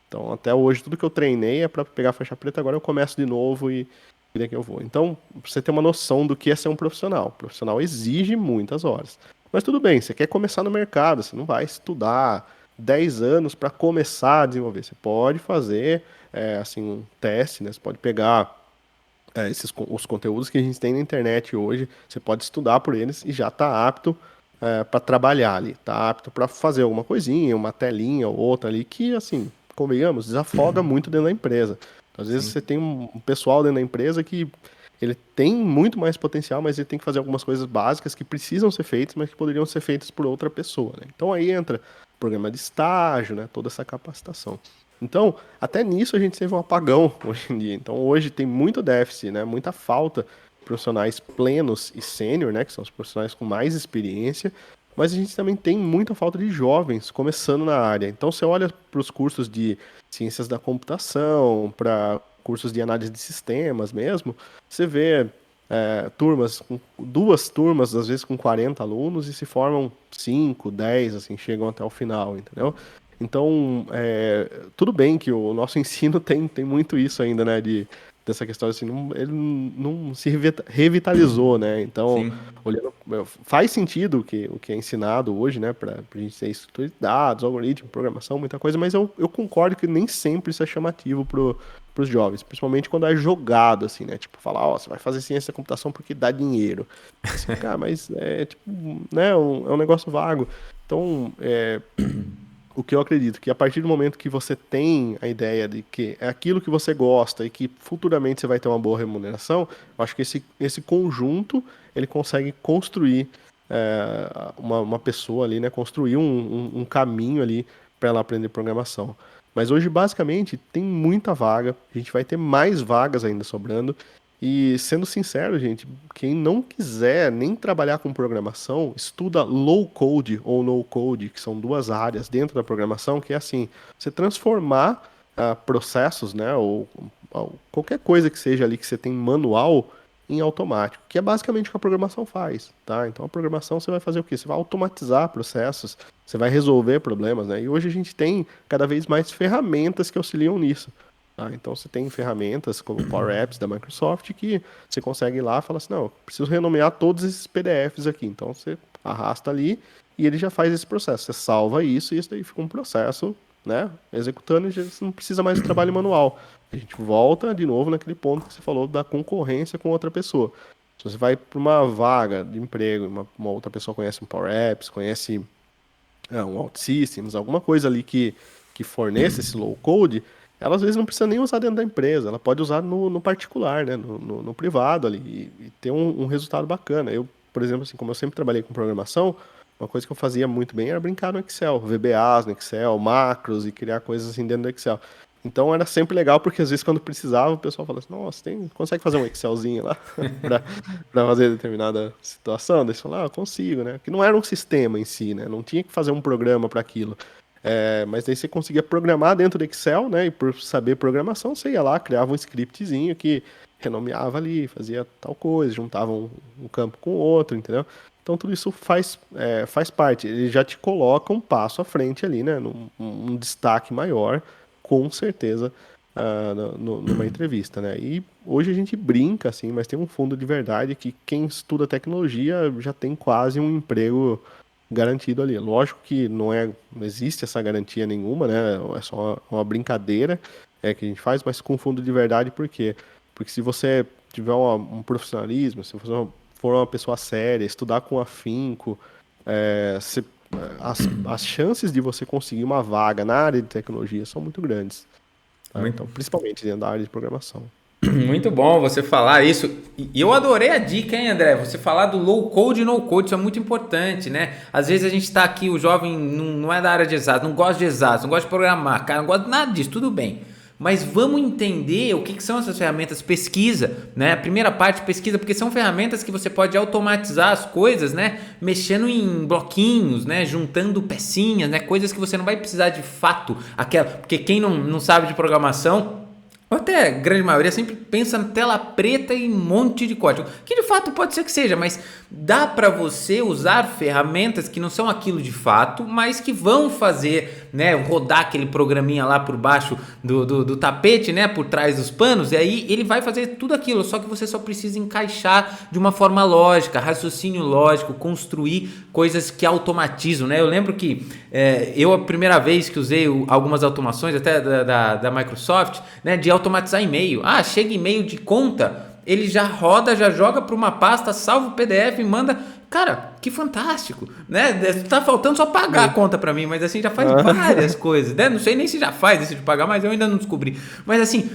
Então, até hoje, tudo que eu treinei é para pegar a faixa preta, agora eu começo de novo e daqui eu vou. Então, pra você ter uma noção do que é ser um profissional. O profissional exige muitas horas. Mas tudo bem, você quer começar no mercado, você não vai estudar 10 anos para começar a desenvolver. Você pode fazer assim, um teste, né? Você pode pegar os conteúdos que a gente tem na internet hoje, você pode estudar por eles e já está apto para trabalhar ali, está apto para fazer alguma coisinha, uma telinha ou outra ali, que, assim, convenhamos, desafoga muito dentro da empresa. Às vezes Sim. você tem um pessoal dentro da empresa que ele tem muito mais potencial, mas ele tem que fazer algumas coisas básicas que precisam ser feitas, mas que poderiam ser feitas por outra pessoa, né? Então aí entra programa de estágio, né? Toda essa capacitação. Então, até nisso a gente teve um apagão hoje em dia. Então, hoje tem muito déficit, né? Muita falta de profissionais plenos e sênior, né? Que são os profissionais com mais experiência. Mas a gente também tem muita falta de jovens começando na área. Então, você olha para os cursos de ciências da computação, para cursos de análise de sistemas mesmo, você vê turmas, duas turmas, às vezes com 40 alunos, e se formam 5, 10, assim, chegam até o final, entendeu? Então, tudo bem que o nosso ensino tem muito isso ainda, né, dessa questão assim, ele não se revitalizou, né? Então, Sim. olhando, faz sentido o que é ensinado hoje, né, para a gente ter estrutura de dados, algoritmo, programação, muita coisa, mas eu concordo que nem sempre isso é chamativo para os jovens, principalmente quando é jogado, assim, né? Tipo, falar, ó, você vai fazer ciência da computação porque dá dinheiro. Assim, cara, mas tipo, né, é um negócio vago. Então, o que eu acredito que a partir do momento que você tem a ideia de que é aquilo que você gosta e que futuramente você vai ter uma boa remuneração, eu acho que esse conjunto ele consegue construir uma pessoa ali, né? Construir um caminho ali para ela aprender programação. Mas hoje, basicamente, tem muita vaga, a gente vai ter mais vagas ainda sobrando. E sendo sincero, gente, quem não quiser nem trabalhar com programação, estuda low code ou no code, que são duas áreas dentro da programação, que é assim, você transformar processos, né, ou qualquer coisa que seja ali que você tem manual em automático, que é basicamente o que a programação faz, tá? Então a programação você vai fazer o quê? Você vai automatizar processos, você vai resolver problemas, né? E hoje a gente tem cada vez mais ferramentas que auxiliam nisso. Tá? Então você tem ferramentas como o Power Apps da Microsoft que você consegue ir lá e falar assim, não, eu preciso renomear todos esses PDFs aqui. Então você arrasta ali e ele já faz esse processo. Você salva isso e isso daí fica um processo, né, executando e você não precisa mais de trabalho manual. A gente volta de novo naquele ponto que você falou da concorrência com outra pessoa. Se você vai para uma vaga de emprego, uma outra pessoa conhece um Power Apps, conhece um OutSystems, alguma coisa ali que forneça esse low code, ela às vezes não precisa nem usar dentro da empresa, ela pode usar no particular, né, no privado ali, e ter um resultado bacana. Eu, por exemplo, assim, como eu sempre trabalhei com programação, uma coisa que eu fazia muito bem era brincar no Excel, VBAs no Excel, macros e criar coisas assim dentro do Excel. Então era sempre legal, porque às vezes quando precisava, o pessoal falava assim, nossa, consegue fazer um Excelzinho lá para fazer determinada situação? Daí você falava, consigo, né? Que não era um sistema em si, né? Não tinha que fazer um programa para aquilo. Mas daí você conseguia programar dentro do Excel, né? E por saber programação, você ia lá, criava um scriptzinho que renomeava ali, fazia tal coisa, juntava um campo com o outro, entendeu? Então tudo isso faz parte. Ele já te coloca um passo à frente ali, né? Um destaque maior, com certeza, numa entrevista, né? E hoje a gente brinca, assim, mas tem um fundo de verdade que quem estuda tecnologia já tem quase um emprego garantido ali. Lógico que não existe essa garantia nenhuma, né? É só uma brincadeira que a gente faz, mas com fundo de verdade, por quê? Porque se você tiver um profissionalismo, se você for uma pessoa séria, estudar com afinco, é, se- as chances de você conseguir uma vaga na área de tecnologia são muito grandes, tá? Muito, Então, principalmente dentro da área de programação. muito bom você falar isso. E eu adorei a dica, hein, André? Você falar do low code e no code, isso é muito importante, né? Às vezes a gente tá aqui, o jovem não é da área de exatos, não gosta de exatos, não gosta de programar, cara, não gosta de nada disso, tudo bem. Mas vamos entender o que são essas ferramentas. Pesquisa, né? A primeira parte, pesquisa, porque são ferramentas que você pode automatizar as coisas, né? Mexendo em bloquinhos, né? Juntando pecinhas, né? Coisas que você não vai precisar de fato, aquela, porque quem não sabe de programação, ou até a grande maioria, sempre pensa na tela preta e um monte de código, que de fato pode ser que seja, mas dá para você usar ferramentas que não são aquilo de fato, mas que vão fazer, né, rodar aquele programinha lá por baixo do tapete, né, por trás dos panos, e aí ele vai fazer tudo aquilo, só que você só precisa encaixar de uma forma lógica, raciocínio lógico, construir coisas que automatizam, né? Eu lembro que eu a primeira vez que usei algumas automações até da Microsoft, né, de automatizar e-mail. Chega e-mail de conta, ele já roda, já joga para uma pasta, salva o PDF e manda. Cara, que fantástico, né? Tá faltando só pagar a conta para mim, mas assim, já faz várias coisas, né? Não sei nem se já faz isso de pagar, mas eu ainda não descobri. Mas assim,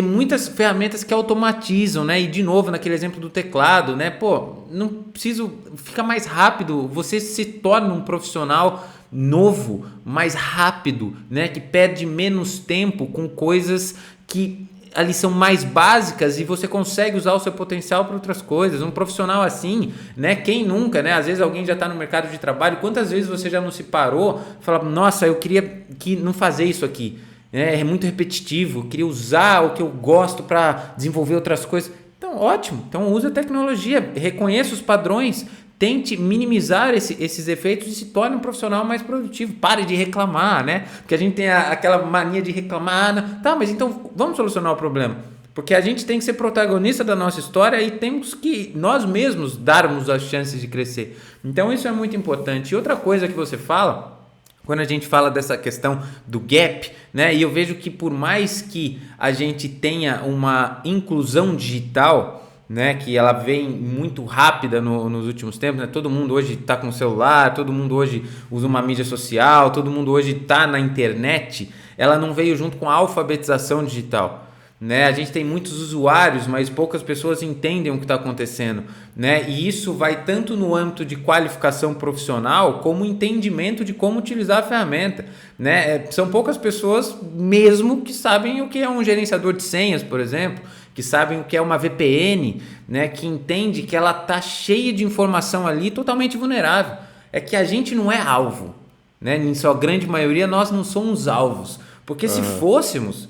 muitas ferramentas que automatizam, né? E de novo, naquele exemplo do teclado, né? Pô, não preciso, fica mais rápido, você se torna um profissional novo, mais rápido, né? Que perde menos tempo com coisas que ali são mais básicas e você consegue usar o seu potencial para outras coisas. Um profissional assim, né? Quem nunca, né? Às vezes alguém já está no mercado de trabalho, quantas vezes você já não se parou e fala, nossa, eu queria que não fazer isso aqui, é muito repetitivo, eu queria usar o que eu gosto para desenvolver outras coisas. Então, ótimo, então use a tecnologia, reconheça os padrões, tente minimizar esses efeitos e se torne um profissional mais produtivo. Pare de reclamar, né? Porque a gente tem aquela mania de reclamar. Tá, mas então vamos solucionar o problema. Porque a gente tem que ser protagonista da nossa história e temos que nós mesmos darmos as chances de crescer. Então isso é muito importante. E outra coisa que você fala, quando a gente fala dessa questão do gap, né? E eu vejo que por mais que a gente tenha uma inclusão digital, né, que ela vem muito rápida nos últimos tempos, né? Todo mundo hoje está com celular, todo mundo hoje usa uma mídia social, todo mundo hoje está na internet. Ela não veio junto com a alfabetização digital, né? A gente tem muitos usuários, mas poucas pessoas entendem o que está acontecendo, né? E isso vai tanto no âmbito de qualificação profissional como entendimento de como utilizar a ferramenta, né? São poucas pessoas mesmo que sabem o que é um gerenciador de senhas, por exemplo, que sabem o que é uma VPN, né? Que entende que ela está cheia de informação ali totalmente vulnerável. É que a gente não é alvo, né? Em sua grande maioria nós não somos alvos, porque se fôssemos,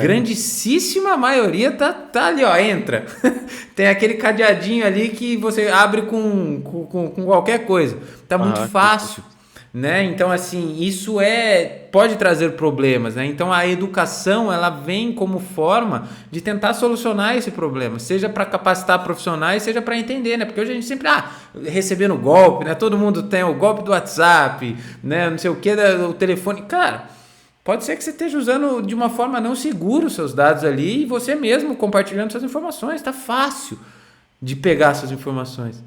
grandíssima maioria tá ali, ó, entra. Tem aquele cadeadinho ali que você abre com qualquer coisa. Tá muito fácil, né? Então assim, isso pode trazer problemas, né? Então a educação, ela vem como forma de tentar solucionar esse problema, seja para capacitar profissionais, seja para entender, né? Porque hoje a gente sempre recebendo golpe, né? Todo mundo tem o golpe do WhatsApp, né? Não sei o que, o telefone, cara. Pode ser que você esteja usando de uma forma não segura os seus dados ali e você mesmo compartilhando suas informações. Está fácil de pegar suas informações,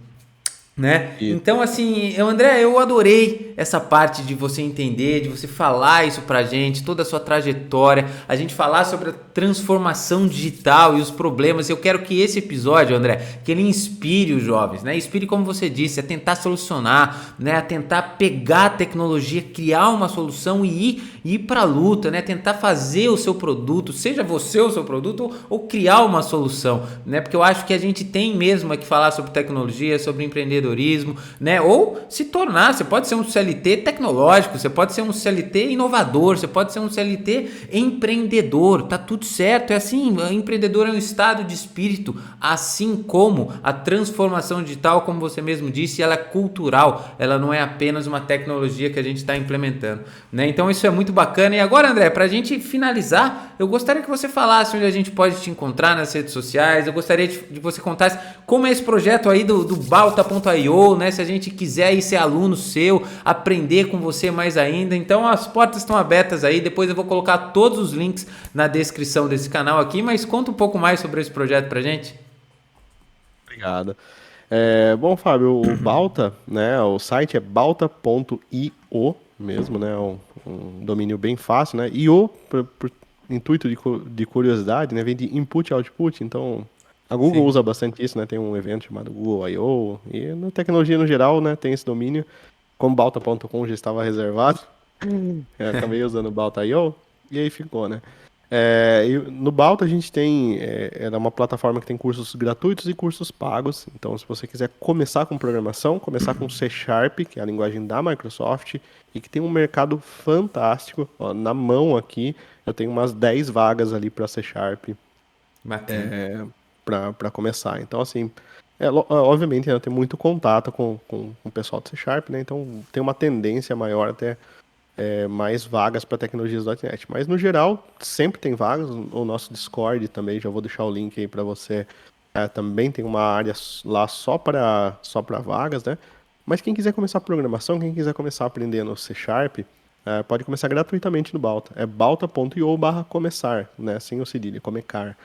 né? Então assim, André, eu adorei essa parte de você entender, de você falar isso pra gente, toda a sua trajetória, a gente falar sobre a transformação digital e os problemas. Eu quero que esse episódio, André, que ele inspire os jovens, né? Inspire, como você disse, a tentar solucionar, né? A tentar pegar a tecnologia, criar uma solução e ir pra luta, né? Tentar fazer o seu produto, seja você o seu produto ou criar uma solução, né? Porque eu acho que a gente tem mesmo que falar sobre tecnologia, sobre empreendedorismo, né? Ou se tornar, você pode ser um CLT tecnológico, você pode ser um CLT inovador, você pode ser um CLT empreendedor, tá tudo certo, é assim, empreendedor é um estado de espírito, assim como a transformação digital, como você mesmo disse, ela é cultural, ela não é apenas uma tecnologia que a gente está implementando, né? Então isso é muito bacana. E agora, André, para a gente finalizar, eu gostaria que você falasse onde a gente pode te encontrar nas redes sociais, eu gostaria de você contasse como é esse projeto aí do Balta.io, né? Se a gente quiser aí ser aluno seu, aprender com você mais ainda, então as portas estão abertas aí. Depois eu vou colocar todos os links na descrição desse canal aqui, mas conta um pouco mais sobre esse projeto pra gente. Obrigado. Bom, Fábio, o Balta, né? O site é balta.io mesmo, né? Um domínio bem fácil, né? IO, por intuito de curiosidade, né? Vem de input e output, então a Google usa bastante isso, né? Tem um evento chamado Google I.O. e na tecnologia no geral, né? Tem esse domínio. Como Balta.com já estava reservado, eu acabei usando o Balta.io e aí ficou, né? E no Balta a gente tem, é uma plataforma que tem cursos gratuitos e cursos pagos. Então, se você quiser começar com programação, começar com C Sharp, que é a linguagem da Microsoft, e que tem um mercado fantástico, ó, na mão aqui, eu tenho umas 10 vagas ali para C Sharp. Para começar. Então, assim, obviamente ainda tem muito contato com o pessoal do C Sharp, né? Então tem uma tendência maior até mais vagas para tecnologias .NET. Mas, no geral, sempre tem vagas. O nosso Discord também, já vou deixar o link aí para você. Também tem uma área lá só para vagas, né? Mas quem quiser começar programação, quem quiser começar aprendendo C Sharp, pode começar gratuitamente no Balta. É balta.io/começar, né? Sem o cedilha, começar.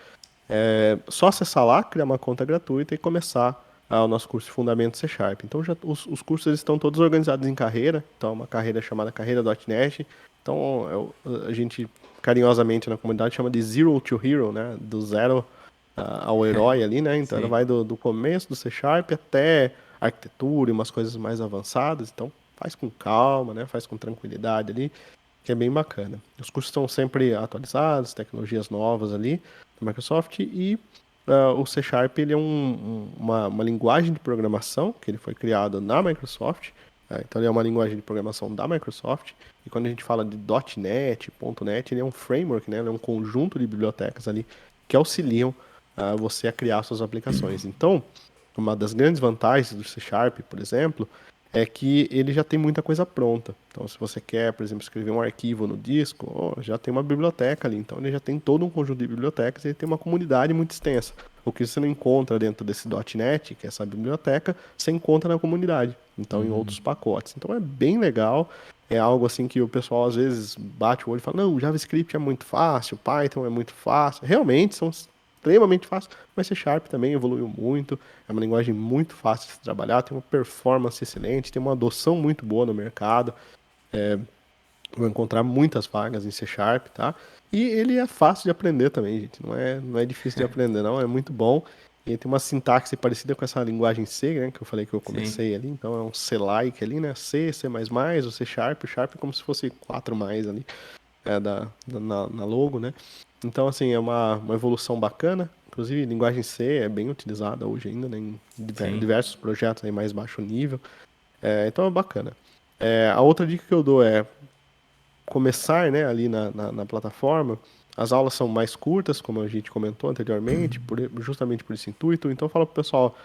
Só acessar lá, criar uma conta gratuita e começar o nosso curso de Fundamentos C Sharp. Então, os cursos eles estão todos organizados em carreira. Então, uma carreira chamada Carreira.net. Então, a gente carinhosamente na comunidade chama de Zero to Hero, né? Do zero ao herói ali, né? Então, ela Sim. vai do começo do C Sharp até arquitetura e umas coisas mais avançadas. Então, faz com calma, né? Faz com tranquilidade ali, que é bem bacana. Os cursos estão sempre atualizados, tecnologias novas ali da Microsoft e o C Sharp ele é uma linguagem de programação que ele foi criado na Microsoft. Então ele é uma linguagem de programação da Microsoft. E quando a gente fala de .NET, .NET, ele é um framework, né? Ele é um conjunto de bibliotecas ali que auxiliam você a criar suas aplicações. Então, uma das grandes vantagens do C Sharp, por exemplo, é que ele já tem muita coisa pronta. Então, se você quer, por exemplo, escrever um arquivo no disco, já tem uma biblioteca ali. Então, ele já tem todo um conjunto de bibliotecas e ele tem uma comunidade muito extensa. O que você não encontra dentro desse .NET, que é essa biblioteca, você encontra na comunidade. Então, em outros pacotes. Então, é bem legal. É algo assim que o pessoal às vezes bate o olho e fala, não, JavaScript é muito fácil, Python é muito fácil. Realmente, são extremamente fáceis, mas C Sharp também evoluiu muito. É uma linguagem muito fácil de se trabalhar, tem uma performance excelente, tem uma adoção muito boa no mercado. Vou encontrar muitas vagas em C Sharp, tá? E ele é fácil de aprender também, gente. Não é difícil de aprender, não. É muito bom. E tem uma sintaxe parecida com essa linguagem C, né? Que eu falei que eu Sim. comecei ali. Então é um C-like ali, né? C, C++, o C Sharp. O Sharp é como se fosse 4 mais ali na logo, né? Então, assim, é uma evolução bacana. Inclusive, linguagem C é bem utilizada hoje ainda, né? Em Sim. diversos projetos aí mais baixo nível. Então é bacana. A outra dica que eu dou é começar, né, ali na plataforma. As aulas são mais curtas, como a gente comentou anteriormente, justamente por esse intuito. Então, eu falo pro pessoal,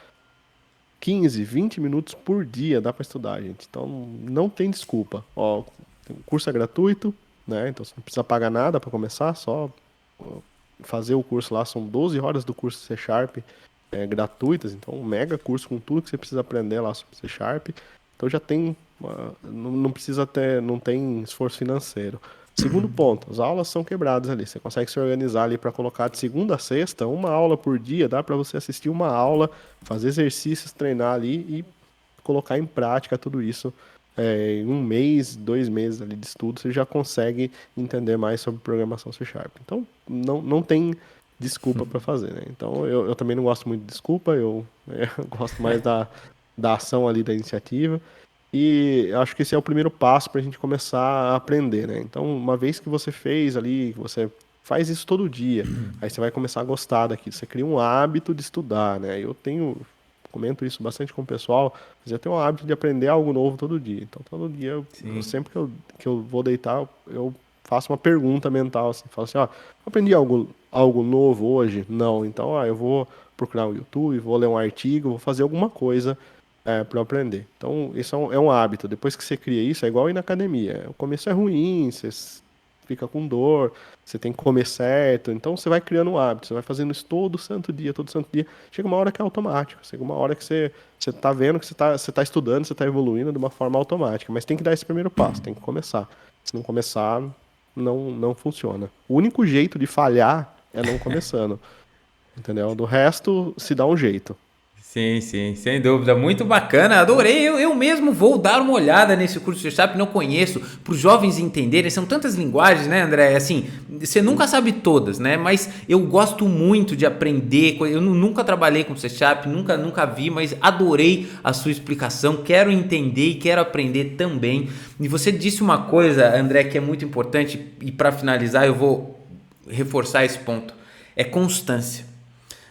15, 20 minutos por dia dá para estudar, gente. Então, não tem desculpa. Ó, o curso é gratuito, né? Então, você não precisa pagar nada para começar, só fazer o curso lá. São 12 horas do curso C Sharp gratuitas. Então, um mega curso com tudo que você precisa aprender lá sobre C Sharp. Então, já tem não precisa ter, não tem esforço financeiro. Segundo ponto, as aulas são quebradas ali. Você consegue se organizar ali para colocar de segunda a sexta, uma aula por dia, dá para você assistir uma aula, fazer exercícios, treinar ali e colocar em prática tudo isso. Em um mês, 2 meses ali de estudo, você já consegue entender mais sobre programação C Sharp. Então, não tem desculpa para fazer, né? Então, eu também não gosto muito de desculpa, eu gosto mais da ação ali, da iniciativa. E acho que esse é o primeiro passo para a gente começar a aprender, né? Então, uma vez que você fez ali, que você faz isso todo dia, aí você vai começar a gostar daquilo. Você cria um hábito de estudar, né? Comento isso bastante com o pessoal, mas eu tenho um hábito de aprender algo novo todo dia. Então, todo dia, Sim. sempre que eu vou deitar, eu faço uma pergunta mental, assim, falo assim, ó, aprendi algo novo hoje? Não. Então, eu vou procurar o YouTube, vou ler um artigo, vou fazer alguma coisa para aprender. Então, isso é um hábito. Depois que você cria isso, é igual ir na academia. O começo é ruim, você fica com dor, você tem que comer certo. Então, você vai criando um hábito. Você vai fazendo isso todo santo dia, todo santo dia. Chega uma hora que é automático. Chega uma hora que você tá vendo que você tá estudando, você tá evoluindo de uma forma automática. Mas tem que dar esse primeiro passo, tem que começar. Se não começar, não funciona. O único jeito de falhar é não começando. Entendeu? Do resto, se dá um jeito. Sim, sim, sem dúvida. Muito bacana, adorei. Eu mesmo vou dar uma olhada nesse curso de SAP, não conheço, para os jovens entenderem. São tantas linguagens, né, André? Assim, você nunca sabe todas, né? Mas eu gosto muito de aprender. Eu nunca trabalhei com C Sharp, nunca vi, mas adorei a sua explicação. Quero entender e quero aprender também. E você disse uma coisa, André, que é muito importante, e para finalizar, eu vou reforçar esse ponto: é constância,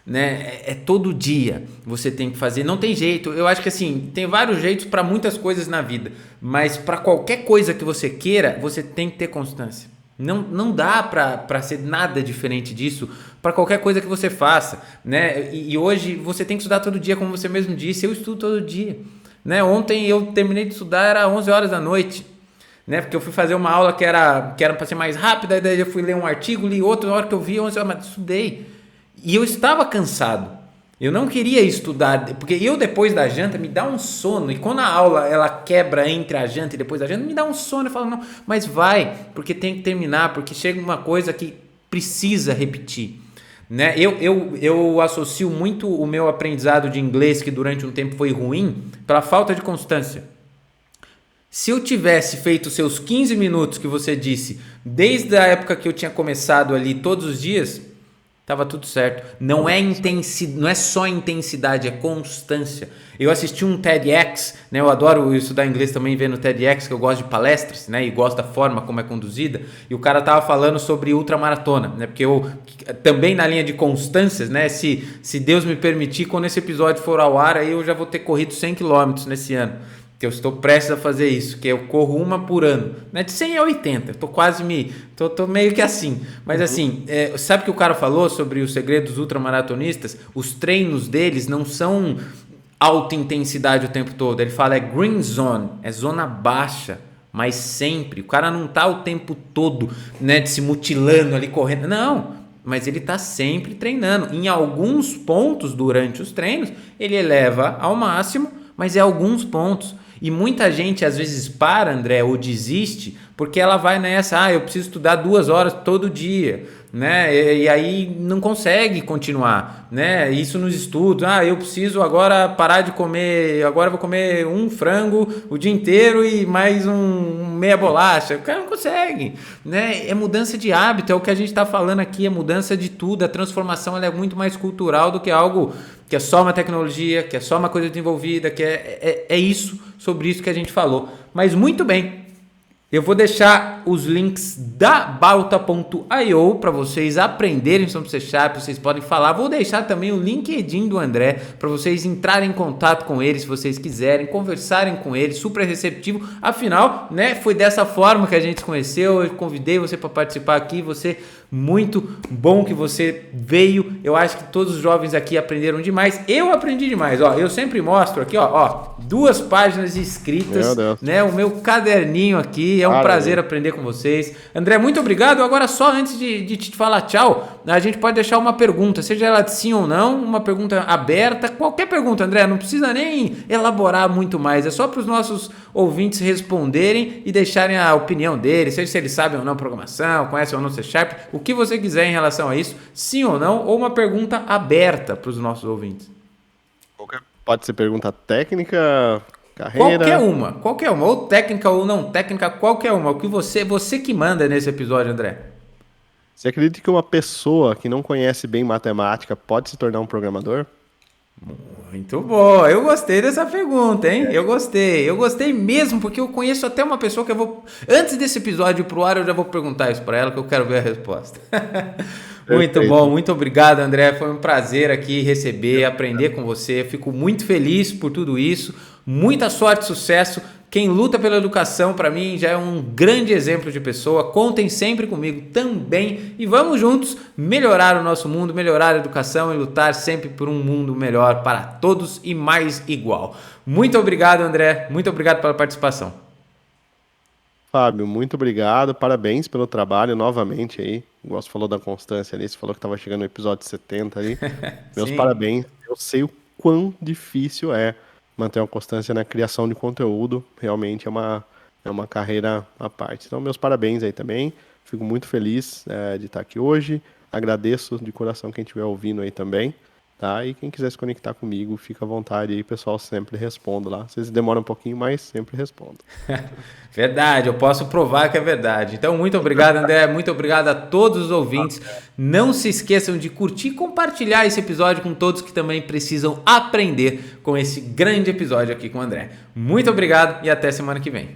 né? É todo dia você tem que fazer, não tem jeito. Eu acho que assim, tem vários jeitos para muitas coisas na vida, mas para qualquer coisa que você queira, você tem que ter constância. Não dá para ser nada diferente disso para qualquer coisa que você faça, né? E hoje você tem que estudar todo dia, como você mesmo disse. Eu estudo todo dia, né? Ontem eu terminei de estudar, era 11 horas da noite, né? Porque eu fui fazer uma aula que era para ser mais rápida, daí eu fui ler um artigo, li outro, na hora que eu vi 11 horas, mas estudei. E eu estava cansado. Eu não queria estudar, porque eu depois da janta me dá um sono, e quando a aula ela quebra entre a janta e depois da janta, me dá um sono. Eu falo, não, mas vai, porque tem que terminar, porque chega uma coisa que precisa repetir, né? Eu associo muito o meu aprendizado de inglês, que durante um tempo foi ruim, pela falta de constância. Se eu tivesse feito os seus 15 minutos que você disse, desde a época que eu tinha começado ali todos os dias, tava tudo certo. Não é só intensidade, é constância. Eu assisti um TEDx, né? Eu adoro estudar inglês também vendo TEDx, que eu gosto de palestras, né? E gosto da forma como é conduzida. E o cara tava falando sobre ultramaratona, né? Porque eu também na linha de constâncias, né? Se Deus me permitir, quando esse episódio for ao ar, aí eu já vou ter corrido 100 km nesse ano. Que eu estou prestes a fazer isso, que eu corro uma por ano, né? De 100 a 80, tô meio que assim, mas assim, sabe o que o cara falou sobre os segredos dos ultramaratonistas? Os treinos deles não são alta intensidade o tempo todo, ele fala green zone, é zona baixa, mas sempre, o cara não tá o tempo todo, né, de se mutilando ali, correndo, não, mas ele tá sempre treinando, em alguns pontos durante os treinos, ele eleva ao máximo, mas é alguns pontos. E muita gente às vezes para, André, ou desiste, porque ela vai nessa, eu preciso estudar 2 horas todo dia, né? E aí não consegue continuar, né? Isso nos estudos, eu preciso agora parar de comer, agora eu vou comer um frango o dia inteiro e mais meia bolacha. O cara não consegue, né? É mudança de hábito, é o que a gente está falando aqui, é mudança de tudo, a transformação ela é muito mais cultural do que algo que é só uma tecnologia, que é só uma coisa desenvolvida, que é isso, sobre isso que a gente falou. Mas muito bem, eu vou deixar os links da Balta.io para vocês aprenderem sobre C#, vocês podem falar. Vou deixar também o LinkedIn do André para vocês entrarem em contato com ele, se vocês quiserem, conversarem com ele, super receptivo. Afinal, né, foi dessa forma que a gente se conheceu, eu convidei você para participar aqui, você... Muito bom que você veio. Eu acho que todos os jovens aqui aprenderam demais. Eu aprendi demais. Eu sempre mostro aqui, 2 páginas escritas, né? O meu caderninho aqui. É um prazer aprender com vocês. André, muito obrigado. Agora, só antes de te falar tchau, a gente pode deixar uma pergunta, seja ela de sim ou não, uma pergunta aberta. Qualquer pergunta, André, não precisa nem elaborar muito mais. É só para os nossos ouvintes responderem e deixarem a opinião deles, seja se eles sabem ou não programação, conhecem ou não C#, o que você quiser em relação a isso, sim ou não, ou uma pergunta aberta para os nossos ouvintes. Pode ser pergunta técnica, carreira... Qualquer uma, ou técnica ou não técnica, qualquer uma, o que você que manda nesse episódio, André. Você acredita que uma pessoa que não conhece bem matemática pode se tornar um programador? Muito bom, eu gostei dessa pergunta, hein? Eu gostei mesmo, porque eu conheço até uma pessoa que eu vou... Antes desse episódio pro ar, eu já vou perguntar isso para ela, que eu quero ver a resposta. Muito bom, muito obrigado, André, foi um prazer aqui receber, aprender com você, fico muito feliz por tudo isso, muita sorte, sucesso. Quem luta pela educação, para mim, já é um grande exemplo de pessoa. Contem sempre comigo também e vamos juntos melhorar o nosso mundo, melhorar a educação e lutar sempre por um mundo melhor para todos e mais igual. Muito obrigado, André. Muito obrigado pela participação. Fábio, muito obrigado. Parabéns pelo trabalho novamente aí. O Gosto falou da constância ali. Você falou que estava chegando no episódio 70 ali. Meus parabéns. Eu sei o quão difícil é manter uma constância na criação de conteúdo, realmente é uma carreira à parte. Então, meus parabéns aí também, fico muito feliz de estar aqui hoje, agradeço de coração quem estiver ouvindo aí também, tá? E quem quiser se conectar comigo, fica à vontade aí, pessoal, sempre respondo lá. Às vezes demora um pouquinho, mas sempre respondo. Verdade, eu posso provar que é verdade. Então, muito obrigado, André, muito obrigado a todos os ouvintes. Não se esqueçam de curtir e compartilhar esse episódio com todos que também precisam aprender com esse grande episódio aqui com o André. Muito obrigado e até semana que vem.